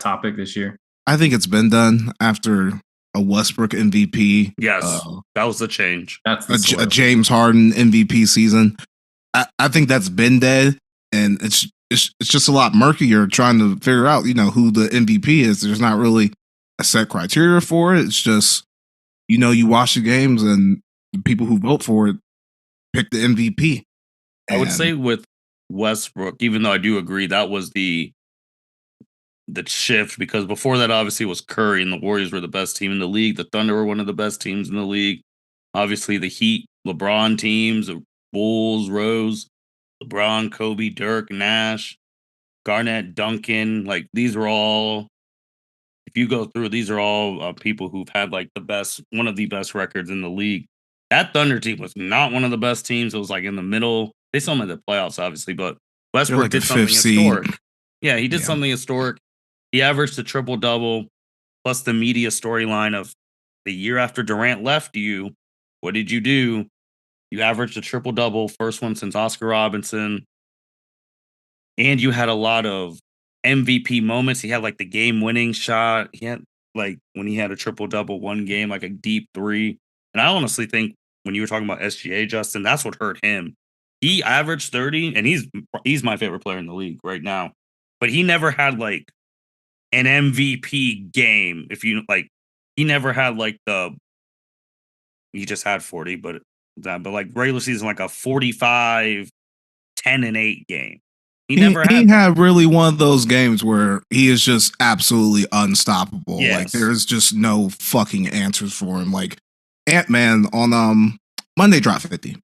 topic this year? I think it's been done after a Westbrook MVP. Yes, that was the change. That's a James Harden MVP season. I think that's been dead, and it's just a lot murkier trying to figure out, you know, who the MVP is. There's not really a set criteria for it. It's just, you know, you watch the games and the people who vote for it pick the MVP. I would say with Westbrook, even though I do agree that was the shift, because before that obviously was Curry and the Warriors were the best team in the league. The Thunder were one of the best teams in the league. Obviously the Heat, LeBron teams, the Bulls, Rose, LeBron, Kobe, Dirk, Nash, Garnett, Duncan. Like, these are all, if you go through, these are all people who've had like one of the best records in the league. That Thunder team was not one of the best teams. It was like in the middle. They still made the playoffs, obviously, but Westbrook like did something historic. Yeah, he did something historic. He averaged a triple-double, plus the media storyline of the year after Durant left you, what did you do? You averaged a triple-double, first one since Oscar Robinson. And you had a lot of MVP moments. He had like the game-winning shot. He had like when he had a triple-double one game, like a deep 3. And I honestly think when you were talking about SGA, Justin, that's what hurt him. He averaged 30, and he's my favorite player in the league right now. But he never had like an MVP game. If you like, he never had like he just had 40, but like regular season, like a 45, 10 and 8 game. He had really one of those games where he is just absolutely unstoppable. Yes. Like, there's just no fucking answers for him. Like, Ant-Man on Monday dropped 50.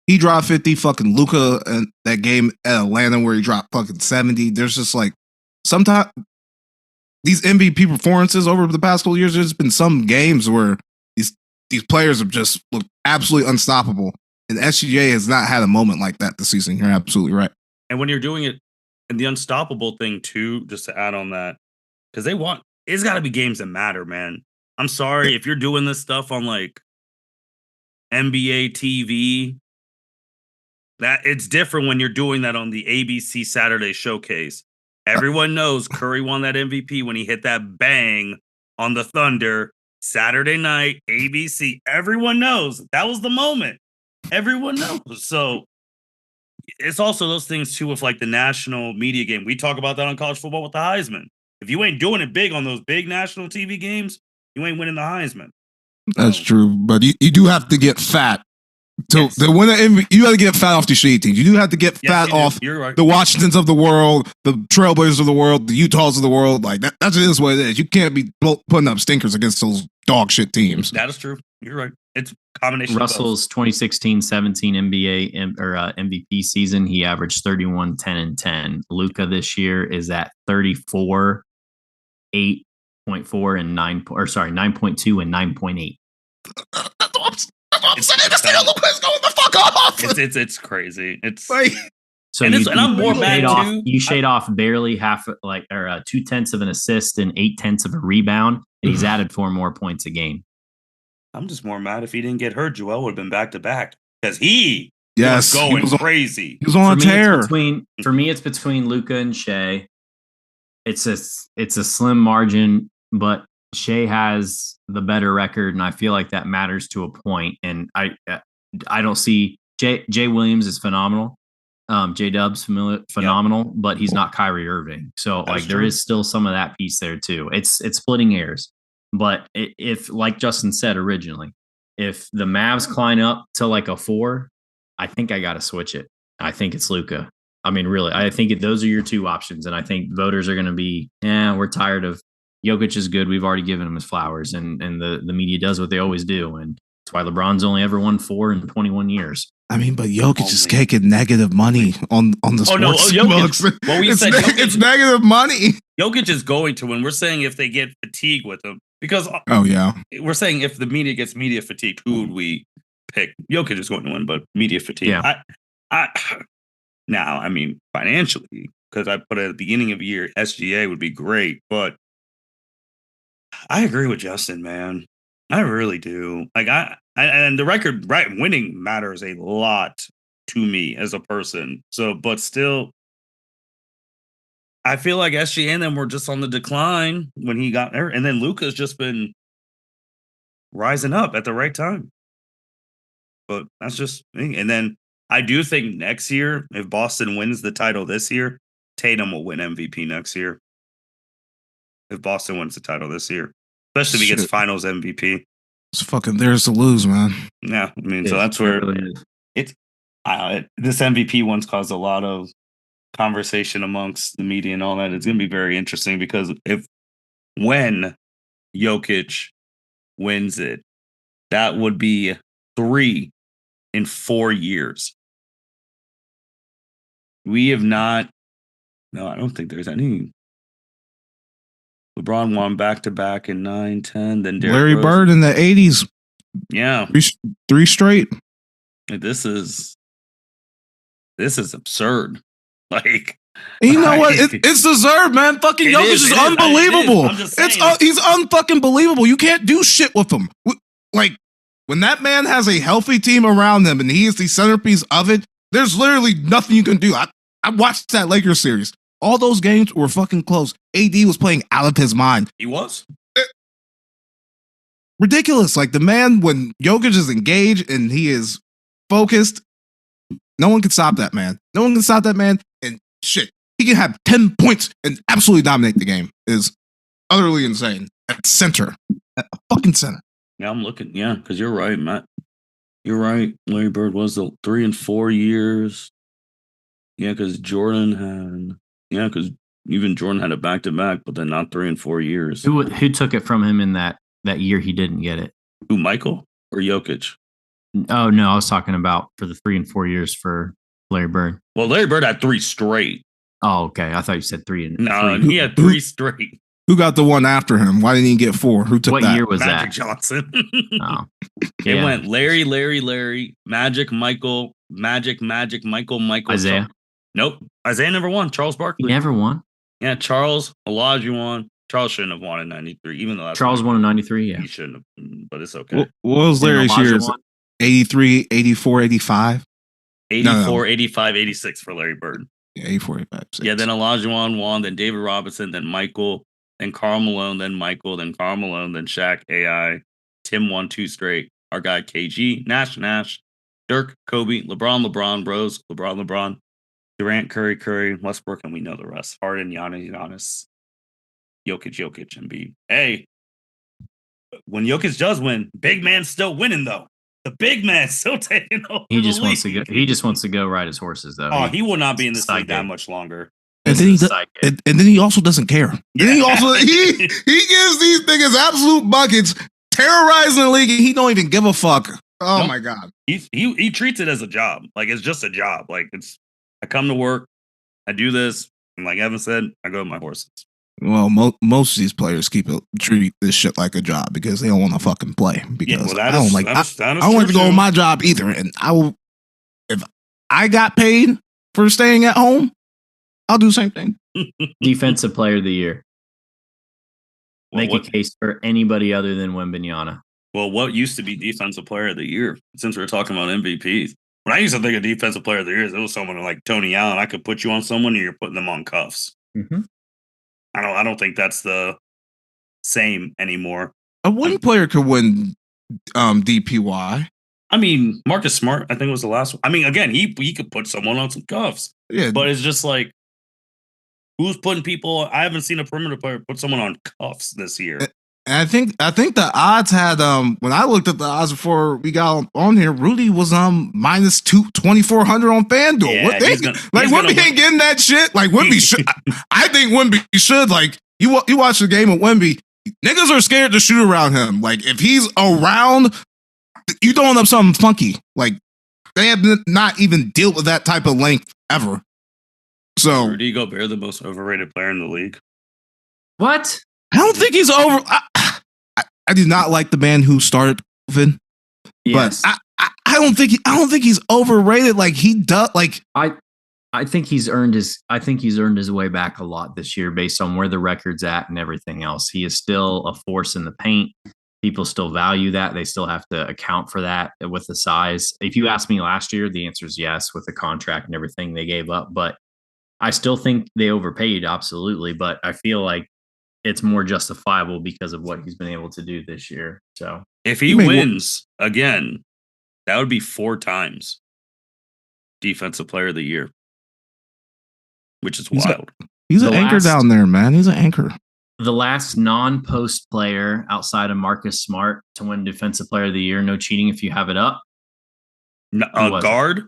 He dropped 50. Fucking Luka in that game at Atlanta where he dropped fucking 70. There's just like, sometimes these MVP performances over the past couple years, there's been some games where these players have just looked absolutely unstoppable. And SGA has not had a moment like that this season. You're absolutely right. And when you're doing it, and the unstoppable thing too, just to add on that, because it's got to be games that matter, man. I'm sorry if you're doing this stuff on like NBA TV. That it's different when you're doing that on the ABC Saturday Showcase. Everyone knows Curry won that MVP when he hit that bang on the Thunder, Saturday night, ABC. Everyone knows that was the moment. Everyone knows. So it's also those things too with like the national media game. We talk about that on college football with the Heisman. If you ain't doing it big on those big national TV games, you ain't winning the Heisman. That's true, but you do have to get fat. So the winner, you got to get fat off the shitty teams. You do have to get fat off the Washingtons of the world, the Trailblazers of the world, the Utahs of the world. Like that just what it is. You can't be putting up stinkers against those dog shit teams. That is true. You're right. It's a combination. Russell's 2016-17 NBA MVP season, he averaged 31, 10, and 10. Luka this year is at 34, 8.4 and 9.2 and 9.8. I'm saying this nigga Luka's going the fuck off. It's crazy. It's like so. And I'm more mad too. You shade off barely half, like or 0.2 of an assist and 0.8 of a rebound, and he's added 4 more points a game. I'm just more mad if he didn't get hurt. Joel would have been back to back because he was going crazy. He was on a tear. For me, it's between Luka and Shea. It's a slim margin, but Shea has the better record, and I feel like that matters to a point. And I don't see Jay Williams is phenomenal. J Dub's phenomenal, but he's not Kyrie Irving. So there is still some of that piece there too. It's splitting hairs. But if, like Justin said originally, if the Mavs climb up to like a 4, I think I got to switch it. I think it's Luka. I mean, really, I think those are your 2 options. And I think voters are going to be, we're tired of Jokic is good. We've already given him his flowers. And the media does what they always do. And that's why LeBron's only ever won 4 in 21 years. I mean, but Jokic is taking negative money on the sports books. Well, it's negative money. Jokic is going to win. We're saying if they get fatigue with him. Because we're saying if the media gets media fatigue, who would we pick? Jokic is going to win, but media fatigue. Yeah. Now, I mean, financially, because I put at the beginning of the year, SGA would be great, but I agree with Justin, man. I really do. Like and the record, right? Winning matters a lot to me as a person. So, but still. I feel like SGA and them were just on the decline when he got there. And then Luka's just been rising up at the right time. But that's just me. And then I do think next year, if Boston wins the title this year, Tatum will win MVP next year. If Boston wins the title this year. Especially if he gets finals MVP. It's fucking theirs to lose, man. Yeah. I mean, so that's where this MVP one's caused a lot of conversation amongst the media and all that. It's going to be very interesting because when Jokic wins it, that would be 3 in 4 years. We have not. No, I don't think there's any. LeBron won back-to-back in 9, 10. Then Larry Bird in the 80s. Yeah. 3 straight. This is absurd. Like, you know what? It's deserved, man. Fucking Jokic is unbelievable. He's unfucking believable. You can't do shit with him. Like, when that man has a healthy team around him and he is the centerpiece of it, there's literally nothing you can do. I watched that Lakers series. All those games were fucking close. AD was playing out of his mind. He was. Ridiculous. Like, the man, when Jokic is engaged and he is focused, no one can stop that man. No one can stop that man. And shit, he can have 10 points and absolutely dominate the game. It is utterly insane. At center. At fucking center. Yeah, I'm looking. Yeah, because you're right, Matt. You're right. Larry Bird was the 3 and 4 years. Yeah, because Jordan had. Yeah, because even Jordan had a back-to-back, but then not 3 and 4 years. Who took it from him in that year he didn't get it? Who, Michael or Jokic? Oh, no, I was talking about for the 3 and 4 years for Larry Bird. Well, Larry Bird had 3 straight. Oh, okay. I thought you said 3. No, he had 3 straight. Who got the one after him? Why didn't he get 4? Who took that? What year was Magic that? Johnson. Oh, yeah. It went Larry, Magic, Michael, Michael. Isaiah? Nope. Isaiah never won. Charles Barkley. He never won? Yeah, Charles, Olajuwon. Charles shouldn't have won in 93, even though Charles won in 93, yeah. He shouldn't have, but it's okay. What was Larry's years? 83, 84, 85? 84, 85, 86 for Larry Bird. Yeah, 84, 85. 6. Yeah, then Olajuwon won, then David Robinson, then Michael, then Karl Malone, then Michael, then Karl Malone, then Shaq, AI, Tim won 2 straight. Our guy KG, Nash, Dirk, Kobe, LeBron, bros, LeBron, Durant, Curry, Westbrook, and we know the rest. Harden, Giannis, Jokic, Embiid. Hey, when Jokic does win, big man's still winning though. The big man's still taking over. He just wants to go. He just wants to go ride his horses, though. Oh, he will not be in this league that much longer. And then he also doesn't care. Yeah. And he also he gives these niggas absolute buckets, terrorizing the league, and he don't even give a fuck. Oh my god. He treats it as a job. Like it's just a job. Like I come to work, I do this, and like Evan said, I go with my horses. Well, most of these players treat this shit like a job because they don't want to fucking play. Because I don't like to go on my job either. And if I got paid for staying at home, I'll do the same thing. Defensive player of the year. Make a case for anybody other than Wembanyama. Well, what used to be defensive player of the year? Since we're talking about MVPs, when I used to think of defensive player of the year, it was someone like Tony Allen. I could put you on someone, and you're putting them on cuffs. Mm-hmm. I don't think that's the same anymore. A wing player could win DPOY. I mean, Marcus Smart, I think was the last one. I mean, again, he could put someone on some cuffs. Yeah, but it's just like, who's putting people? I haven't seen a perimeter player put someone on cuffs this year. And I think the odds had when I looked at the odds before we got on here, Rudy was minus 2,400 on FanDuel. Yeah, Wemby ain't getting that shit. Like Wemby should. I think Wemby should. Like you watch the game with Wemby, niggas are scared to shoot around him. Like if he's around, you throwing up something funky. Like they have not even dealt with that type of length ever. So Rudy Gobert, the most overrated player in the league. What? I don't think he's over. I do not like the man who started COVID, yes. But I don't think he's overrated. Like he does. Like I think he's earned his way back a lot this year based on where the record's at and everything else. He is still a force in the paint. People still value that. They still have to account for that with the size. If you asked me last year, the answer is yes with the contract and everything they gave up. But I still think they overpaid, absolutely. But I feel like it's more justifiable because of what he's been able to do this year. So if he wins again, that would be 4 times defensive player of the year, which is wild. He's an anchor down there, man. He's an anchor. The last non-post player outside of Marcus Smart to win defensive player of the year, no cheating if you have it up. Guard?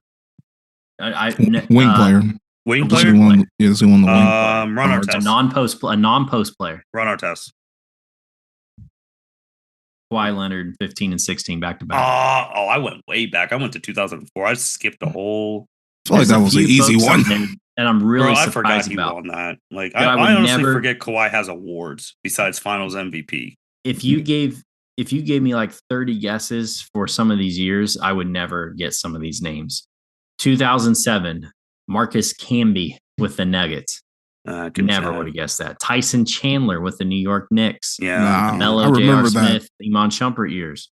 Wing player. Wing player? He won the wing. Ron Artest. A non-post player. Ron Artest. Kawhi Leonard, 15 and 16 back-to-back. I went way back. I went to 2004. I skipped a whole... I feel like that was an easy one. And I'm really surprised I forgot he won that. Like, I honestly forget Kawhi has awards besides Finals MVP. If you gave me like 30 guesses for some of these years, I would never get some of these names. 2007, Marcus Camby with the Nuggets. Never would have guessed that. Tyson Chandler with the New York Knicks. Yeah. Melo, J.R. Smith, Iman Shumpert years.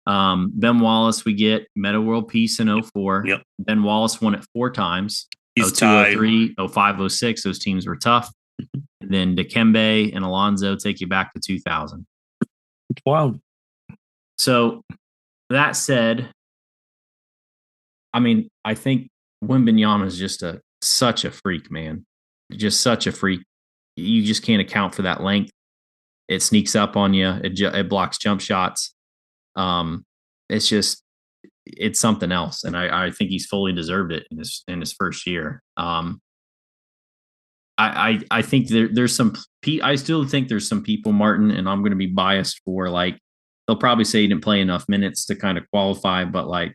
Ben Wallace, we get Meta World Peace in 04. Yep. Ben Wallace won it 4 times. He's 02, 03, 05, 06. Those teams were tough. And then Dikembe and Alonzo take you back to 2000. Wow. So that said, I mean, I think Wembanyama is just such a freak, man. Just such a freak. You just can't account for that length. It sneaks up on you. It blocks jump shots. It's something else, and I think he's fully deserved it in his first year. I think there's some. I still think there's some people, Martin, and I'm going to be biased for like they'll probably say he didn't play enough minutes to kind of qualify, but like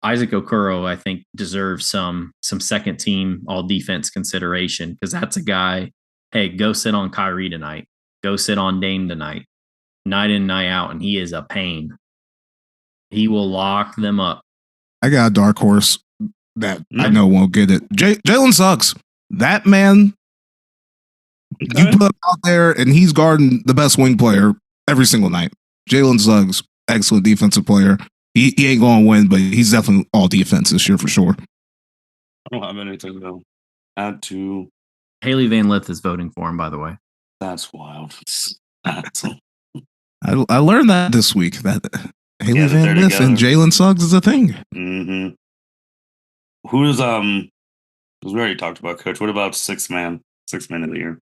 Isaac Okoro, I think deserves some second team all defense consideration because that's a guy. Hey, go sit on Kyrie tonight. Go sit on Dame tonight. Night in, night out, and he is a pain. He will lock them up. I got a dark horse that I know won't get it. Jalen Suggs. That man, you put him out there, and he's guarding the best wing player every single night. Jalen Suggs, excellent defensive player. He ain't going to win, but he's definitely all defense this year for sure. I don't have anything to add to. Haley Van Lith is voting for him, by the way. That's wild. That's I learned that this week that Haley Yeah, that Van they're Ness and together. Jalen Suggs is a thing. Mm-hmm. Who's because we already talked about coach. What about six man of the year?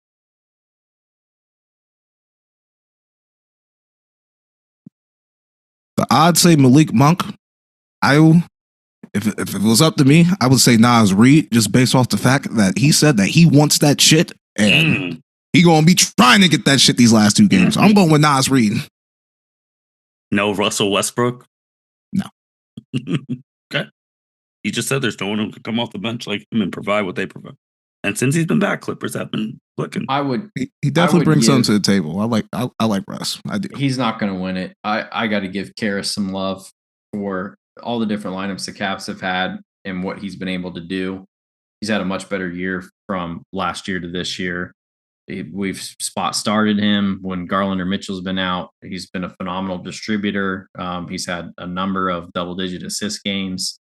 The odds say Malik Monk. If it was up to me, I would say Nas Reed, just based off the fact that he said that he wants that shit and he gonna be trying to get that shit these last 2 games. I'm going with Nas Reed. No Russell Westbrook? No. Okay. He just said there's no one who could come off the bench like him and provide what they provide. And since he's been back, Clippers have been clicking. He definitely brings something to the table. I like Russ. I do. He's not going to win it. I got to give Karras some love for all the different lineups the Cavs have had and what he's been able to do. He's had a much better year from last year to this year. We've spot started him when Garland or Mitchell's been out. He's been a phenomenal distributor. He's had a number of double-digit assist games.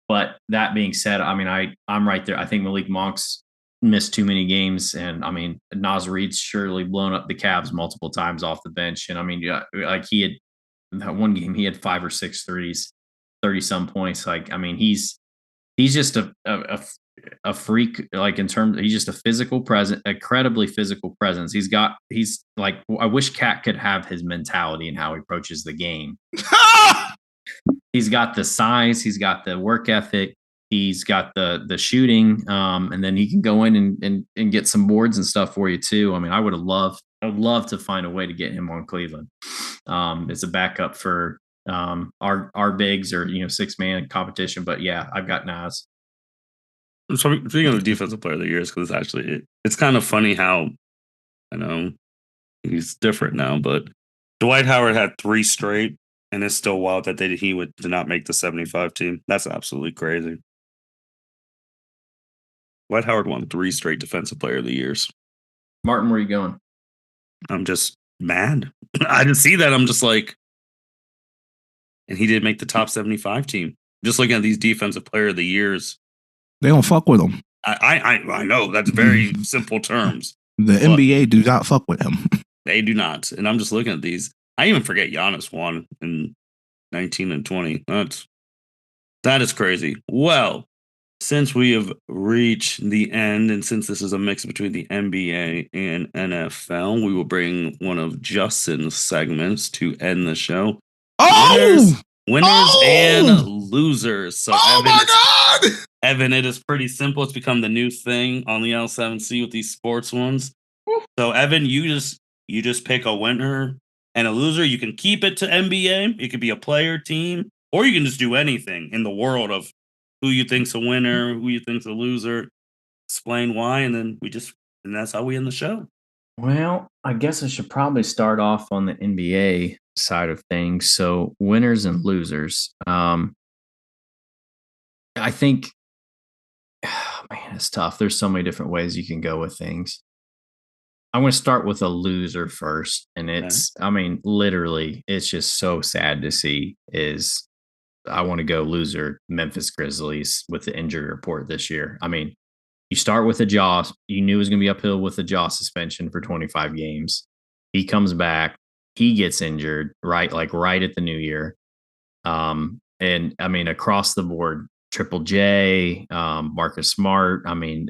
But that being said, I mean, I'm right there. I think Malik Monk's missed too many games, and I mean, Nas Reed's surely blown up the Cavs multiple times off the bench. And I mean, yeah, like he had that one game, he had 5 or 6 threes, 30-some points. Like, I mean, he's just a freak. Like in terms, he's just a physical presence, incredibly physical presence. He's like, I wish Cat could have his mentality and how he approaches the game. He's got the size, he's got the work ethic, he's got the shooting, and then he can go in and get some boards and stuff for you too. I mean, I would love to find a way to get him on Cleveland as a backup for our bigs or 6-man competition. But yeah, I've got Nas. So speaking of defensive player of the year, because it's kind of funny how I know he's different now, but Dwight Howard had 3 straight. And it's still wild that he did not make the 75 team. That's absolutely crazy. Dwight Howard won 3 straight defensive player of the years. Martin, where are you going? I'm just mad. I didn't see that. I'm just like, and he did make the top 75 team. Just looking at these defensive player of the years. They don't fuck with him. I know that's very simple terms. The NBA do not fuck with him. They do not. And I'm just looking at these. I even forget Giannis won in 19 and 20. That is crazy. Well, since we have reached the end, and since this is a mix between the NBA and NFL, we will bring one of Justin's segments to end the show. Oh! Winners and losers. So my God! Evan, it is pretty simple. It's become the new thing on the L7C with these sports ones. So Evan, you just pick a winner and a loser. You can keep it to NBA. It could be a player, team, or you can just do anything in the world of who you think's a winner, who you think's a loser. Explain why, and then that's how we end the show. Well, I guess I should probably start off on the NBA side of things. So winners and losers. I think, man, it's tough. There's so many different ways you can go with things. I'm going to start with a loser first. And I mean, literally, it's just so sad to see I want to go loser Memphis Grizzlies with the injury report this year. I mean, you start with a jaw. You knew it was going to be uphill with a jaw suspension for 25 games. He comes back. He gets injured, right at the new year. And I mean, across the board, Triple J, Marcus Smart. I mean,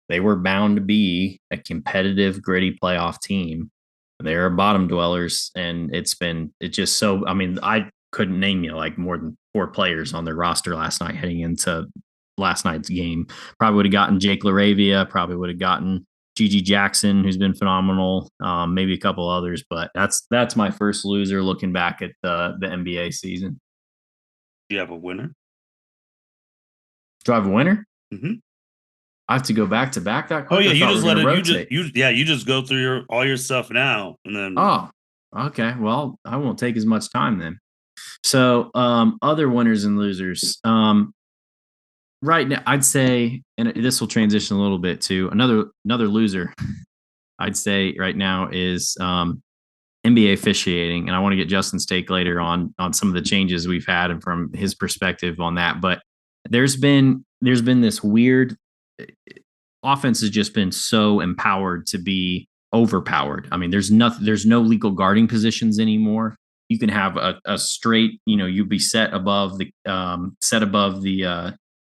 they were bound to be a competitive, gritty playoff team. They're bottom dwellers, and I couldn't name you like more than 4 players on their roster last night heading into last night's game. Probably would have gotten Jake LaRavia, probably would have gotten Gigi Jackson, who's been phenomenal, maybe a couple others, but that's my first loser looking back at the NBA season. Do you have a winner? Do I have a winner? Mm-hmm. I have to go back to back that quick. Oh yeah, you just let it. You just go through all your stuff now, and then. Oh, okay. Well, I won't take as much time then. So, other winners and losers. Right now, I'd say, and this will transition a little bit to another loser. I'd say right now is NBA officiating, and I want to get Justin's take later on some of the changes we've had and from his perspective on that. But there's been this weird offense has just been so empowered to be overpowered. I mean, there's no legal guarding positions anymore. You can have a straight, you'd be set above the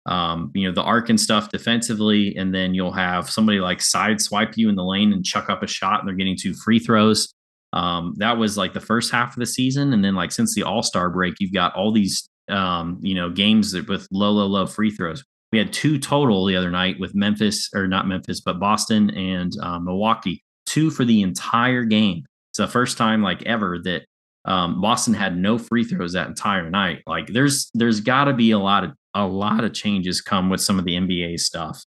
the arc and stuff defensively, and then you'll have somebody like side swipe you in the lane and chuck up a shot, and they're getting 2 free throws. That was like the first half of the season, and then like since the All-Star break, you've got all these games with low free throws. We had 2 total the other night with Boston and Milwaukee, 2 for the entire game. It's the first time like ever that Boston had no free throws that entire night. Like there's got to be a lot of changes come with some of the NBA stuff.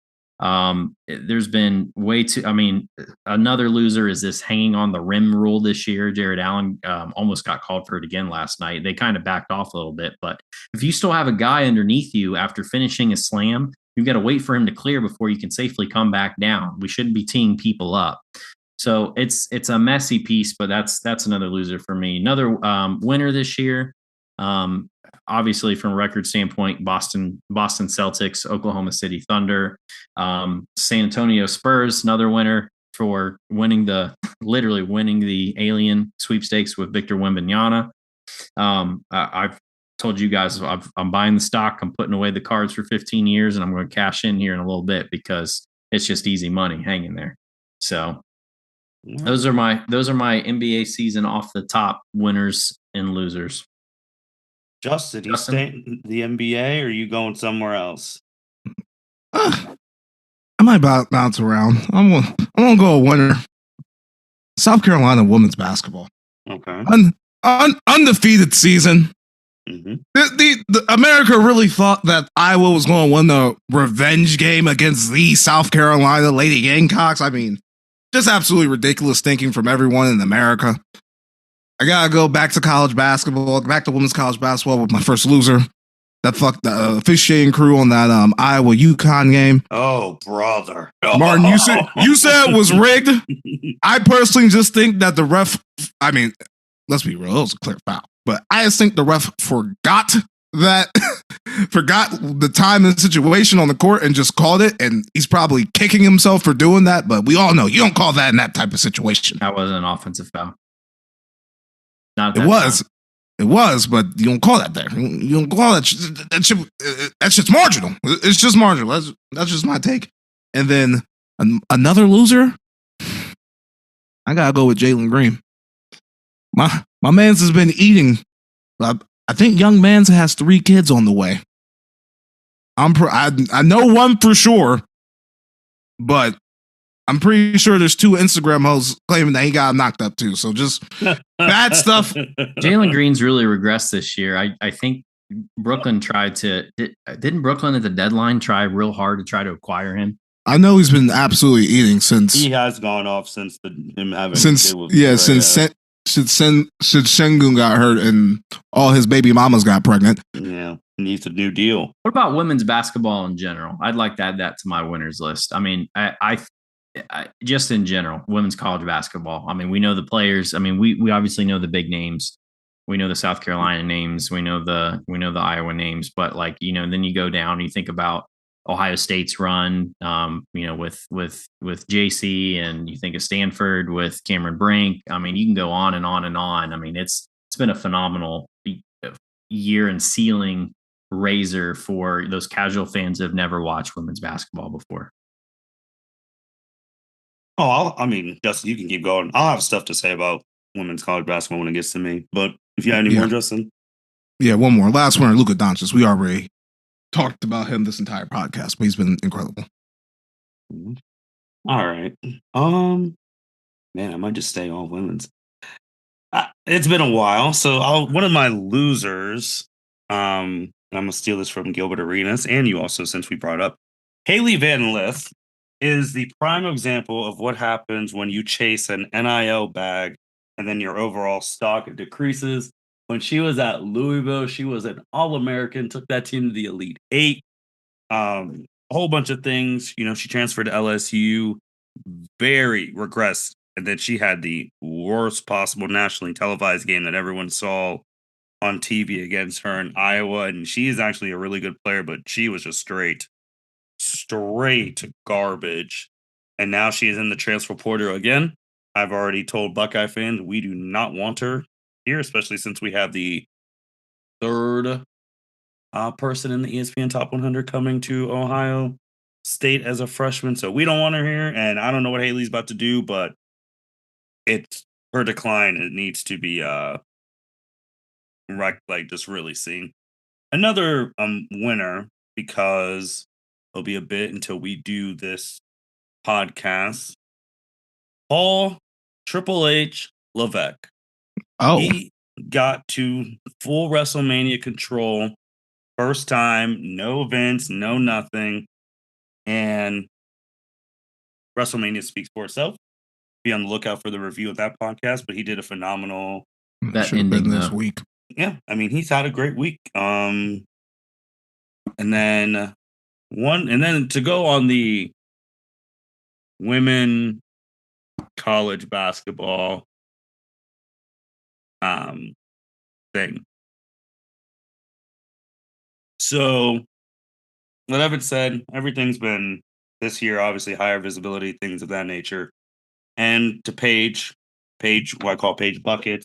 There's been way too. I mean, another loser is this hanging on the rim rule this year. Jared Allen almost got called for it again last night. They kind of backed off a little bit, but if you still have a guy underneath you after finishing a slam, you've got to wait for him to clear before you can safely come back down. We shouldn't be teeing people up. So it's a messy piece, but that's another loser for me. Another winner this year. Obviously, from a record standpoint, Boston Celtics, Oklahoma City Thunder, San Antonio Spurs, another winner for literally winning the alien sweepstakes with Victor Wembanyama. I've told you guys I'm buying the stock. I'm putting away the cards for 15 years, and I'm going to cash in here in a little bit because it's just easy money hanging there. So those are my NBA season off the top winners and losers. Justin, you stay in the NBA or are you going somewhere else? I might bounce around. I'm gonna go a winner. South Carolina women's basketball. Okay. Undefeated season. Mm-hmm. The America really thought that Iowa was going to win the revenge game against the South Carolina Lady Gamecocks. I mean, just absolutely ridiculous thinking from everyone in America. I gotta go back to college basketball, back to women's college basketball with my first loser. That fucked the officiating crew on that Iowa UConn game. Oh, brother. Martin, you said it was rigged. I personally just think that the ref, I mean, let's be real, it was a clear foul. But I just think the ref forgot the time and situation on the court and just called it. And he's probably kicking himself for doing that. But we all know you don't call that in that type of situation. That wasn't an offensive foul. It was, but you don't call that there. You don't call that. That's just marginal. It's just marginal. That's just my take. And then another loser. I gotta go with Jalen Green. My man's has been eating. I think young man's has 3 kids on the way. I know one for sure, but I'm pretty sure there's 2 Instagram hosts claiming that he got knocked up too. So just bad stuff. Jalen Green's really regressed this year. I think Brooklyn didn't Brooklyn at the deadline try real hard to try to acquire him? I know he's been absolutely eating since he has gone off since him having since Sengun got hurt and all his baby mamas got pregnant. Yeah, he needs a new deal. What about women's basketball in general? I'd like to add that to my winners list. I mean, I just in general, women's college basketball. I mean, we know the players. I mean, we obviously know the big names. We know the South Carolina names. We know the Iowa names. But like, then you go down and you think about Ohio State's run, with JC, and you think of Stanford with Cameron Brink. I mean, you can go on and on and on. I mean, it's been a phenomenal year and ceiling raiser for those casual fans who have never watched women's basketball before. Oh, Justin, you can keep going. I'll have stuff to say about women's college basketball when it gets to me. But if you have any more, Justin. Yeah, one more. Last one, Luka Doncic. We already talked about him this entire podcast, but he's been incredible. All right. Man, I might just stay on women's. It's been a while. So one of my losers, and I'm going to steal this from Gilbert Arenas, and you also, since we brought up, Haley Van Lith is the prime example of what happens when you chase an NIL bag and then your overall stock decreases. When she was at Louisville, she was an All-American, took that team to the Elite Eight. A whole bunch of things. She transferred to LSU, very regressed. And then she had the worst possible nationally televised game that everyone saw on TV against her in Iowa. And she is actually a really good player, but she was just straight garbage. And now she is in the transfer portal again. I've already told Buckeye fans we do not want her here, especially since we have the third person in the ESPN Top 100 coming to Ohio State as a freshman. So we don't want her here, and I don't know what Haley's about to do, but it's her decline. It needs to be just really seen. Another winner, because it'll be a bit until we do this podcast. Paul Triple H Levesque. Oh, He got to full WrestleMania control. First time, no Vince, no nothing. And WrestleMania speaks for itself. Be on the lookout for the review of that podcast, but he did a phenomenal. That should have been ending, this though. week. Yeah, I mean, he's had a great week. And then to go on the women college basketball thing. So, what Evan said, everything's been this year, obviously higher visibility, things of that nature. And to Paige, what I call Paige Bucket,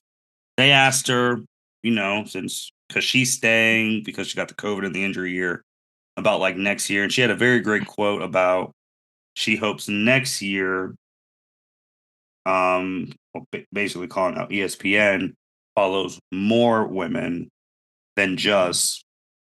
they asked her, because she's staying because she got the COVID and the injury year, about like next year. And she had a very great quote about she hopes next year, basically calling out ESPN, follows more women than just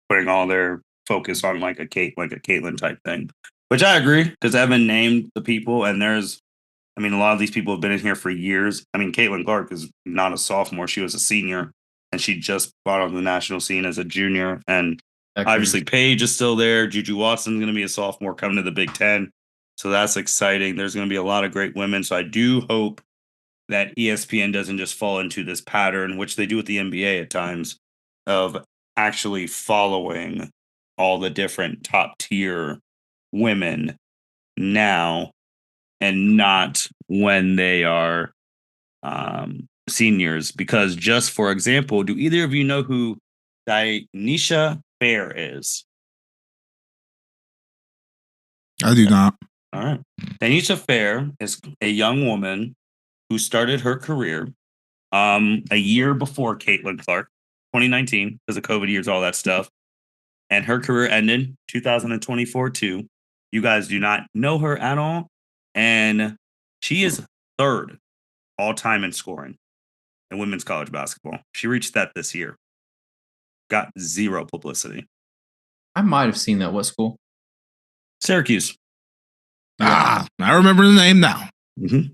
putting all their focus on like a Caitlyn type thing, which I agree, because Evan named the people, and a lot of these people have been in here for years. I mean, Caitlin Clark is not a sophomore; she was a senior, and she just brought on the national scene as a junior. And obviously, Paige is still there. Juju Watson's going to be a sophomore coming to the Big Ten, so that's exciting. There's going to be a lot of great women, so I do hope that ESPN doesn't just fall into this pattern, which they do with the NBA at times, of actually following all the different top tier women now and not when they are seniors. Because just for example, do either of you know who Dionysia Fair is? I do not. All right. Dionysia Fair is a young woman who started her career a year before Caitlin Clark, 2019, because of COVID years, all that stuff. And her career ended 2024 too. You guys do not know her at all. And she is third all time in scoring in women's college basketball. She reached that this year. Got zero publicity. I might have seen that. What school? Syracuse. I remember the name now. Mm-hmm.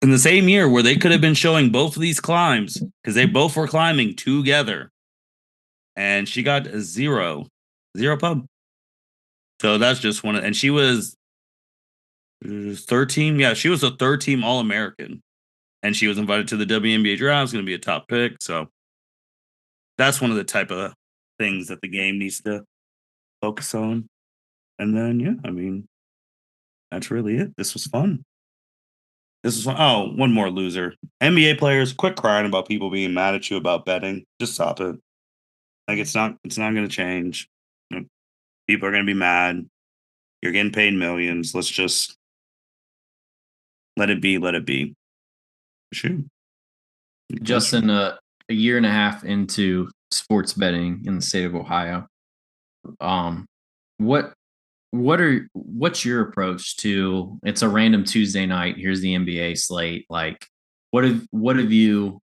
In the same year where they could have been showing both of these climbs, because they both were climbing together. And she got zero pub. So that's just one. And she was third team. Yeah, she was a third team All-American. And she was invited to the WNBA draft. It's going to be a top pick. So that's one of the type of things that the game needs to focus on. And then, that's really it. This was fun. Oh, one more loser. NBA players, quit crying about people being mad at you about betting. Just stop it. Like, it's not going to change. People are going to be mad. You're getting paid millions. Let's just let it be. Sure. Justin, a year and a half into sports betting in the state of Ohio, what's your approach to? It's a random Tuesday night. Here's the NBA slate. Like, what have you?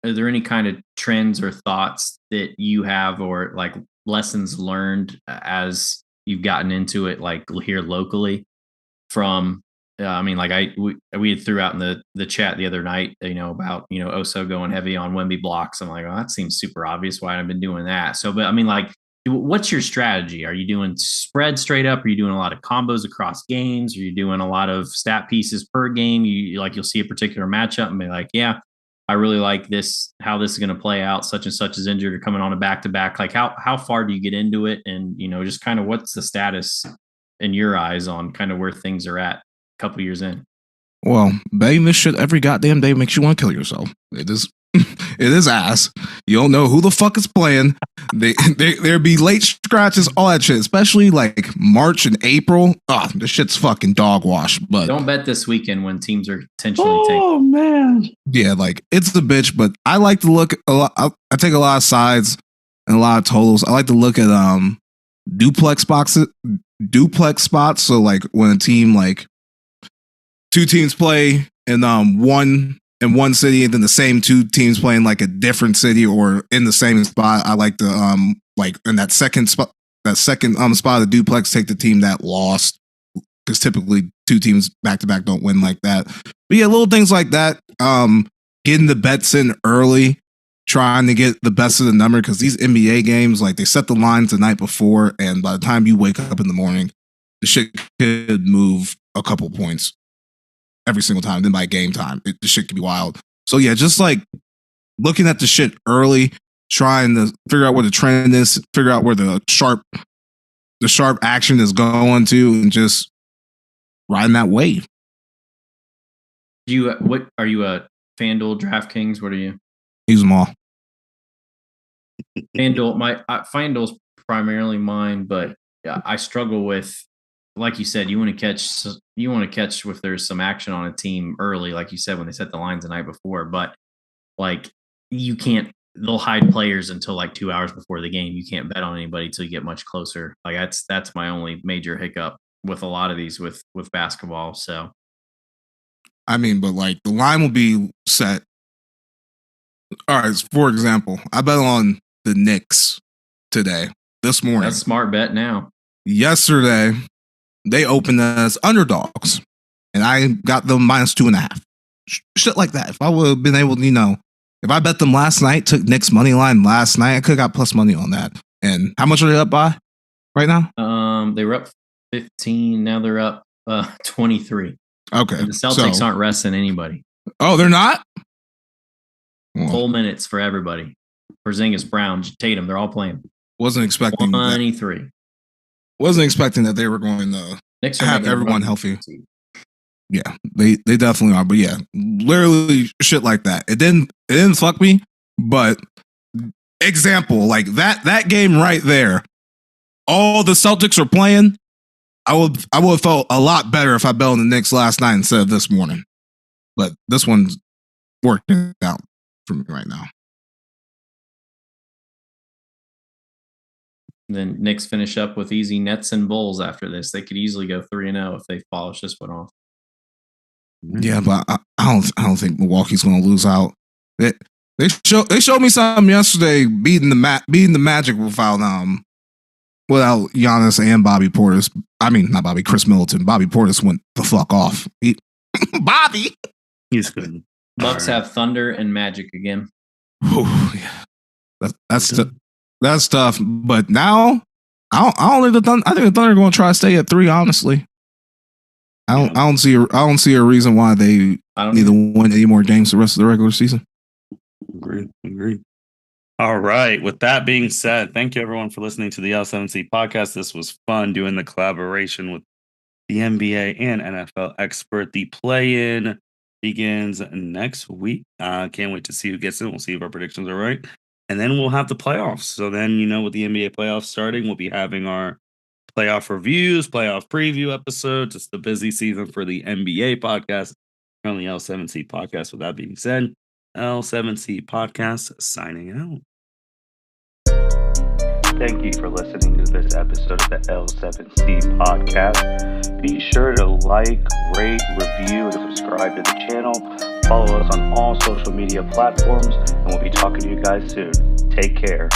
Are there any kind of trends or thoughts that you have, or like lessons learned as you've gotten into it, like here locally? From we had threw out in the chat the other night, about Oso going heavy on Wemby blocks. I'm like, well, that seems super obvious why I've been doing that. So, but what's your strategy? Are you doing spread straight up? Are you doing a lot of combos across games? Are you doing a lot of stat pieces per game? You'll see a particular matchup and be like, yeah, I really like this, how this is going to play out. Such and such is injured or coming on a back-to-back. Like how far do you get into it? And, just kind of what's the status in your eyes on kind of where things are at a couple years in? Well, betting this shit every goddamn day makes you want to kill yourself. It is It is ass. You don't know who the fuck is playing. There'd be late scratches, all that shit, especially like March and April. Oh, the shit's fucking dog wash. But don't bet this weekend when teams are potentially tanking. Oh man. Yeah, like it's the bitch. But I like to look a lot. I take a lot of sides and a lot of totals. I like to look at duplex spots. So like when a team, like two teams play in one city, and then the same two teams playing like a different city or in the same spot. I like to like in that second spot of the duplex, take the team that lost, because typically two teams back to back don't win like that. But yeah, little things like that. Getting the bets in early, trying to get the best of the number, because these NBA games, like they set the lines the night before, and by the time you wake up in the morning, the shit could move a couple points every single time. Then by game time, the shit could be wild. So yeah, just like looking at the shit early, trying to figure out where the trend is, figure out where the sharp action is going to, and just riding that wave. What are you, a FanDuel, DraftKings? What are you? Use them all. FanDuel's primarily mine, but I struggle with, like you said, you want to catch if there's some action on a team early, like you said, when they set the lines the night before. But like you can't, they'll hide players until like 2 hours before the game. You can't bet on anybody till you get much closer. Like that's my only major hiccup with a lot of these with basketball. So I mean, but like the line will be set. All right, for example, I bet on the Knicks this morning. That's a smart bet now. Yesterday, they opened as underdogs, and I got them -2.5. Shit like that. If I would have been able to, if I bet them last night, took Knicks money line last night, I could have got plus money on that. And how much are they up by right now? They were up 15. Now they're up 23. Okay. And the Celtics aren't resting anybody. Oh, they're not? Full minutes for everybody. Porzingis, Brown, Tatum, they're all playing. Wasn't expecting 23. Wasn't expecting that they were going to have everyone healthy. Yeah, they definitely are. But yeah, literally shit like that. It didn't fuck me. But example, like that game right there, all the Celtics are playing. I would have felt a lot better if I bet on the Knicks last night instead of this morning. But this one's working out for me right now. Then Knicks finish up with easy Nets and Bulls after this. They could easily go 3-0 if they polish this one off. Yeah, but I don't think Milwaukee's going to lose out. They showed me something yesterday, beating the Magic without Giannis and Bobby Portis. I mean, not Bobby, Chris Middleton. Bobby Portis went the fuck off. Bobby, he's good. Bucks have Thunder and Magic again. Yeah. That's tough. But now, I think the Thunder are going to try to stay at 3. Honestly, I don't see a reason why they need to win any more games the rest of the regular season. Agree. All right. With that being said, thank you everyone for listening to the L7C podcast. This was fun doing the collaboration with the NBA and NFL expert. The play-in begins next week. Can't wait to see who gets in. We'll see if our predictions are right. And then we'll have the playoffs. So then, with the NBA playoffs starting, we'll be having our playoff reviews, playoff preview episodes. It's the busy season for the NBA podcast. Currently L7C podcast. With that being said, L7C podcast signing out. Thank you for listening to this episode of the L7C podcast. Be sure to like, rate, review, and subscribe to the channel. Follow us on all social media platforms, and we'll be talking to you guys soon. Take care.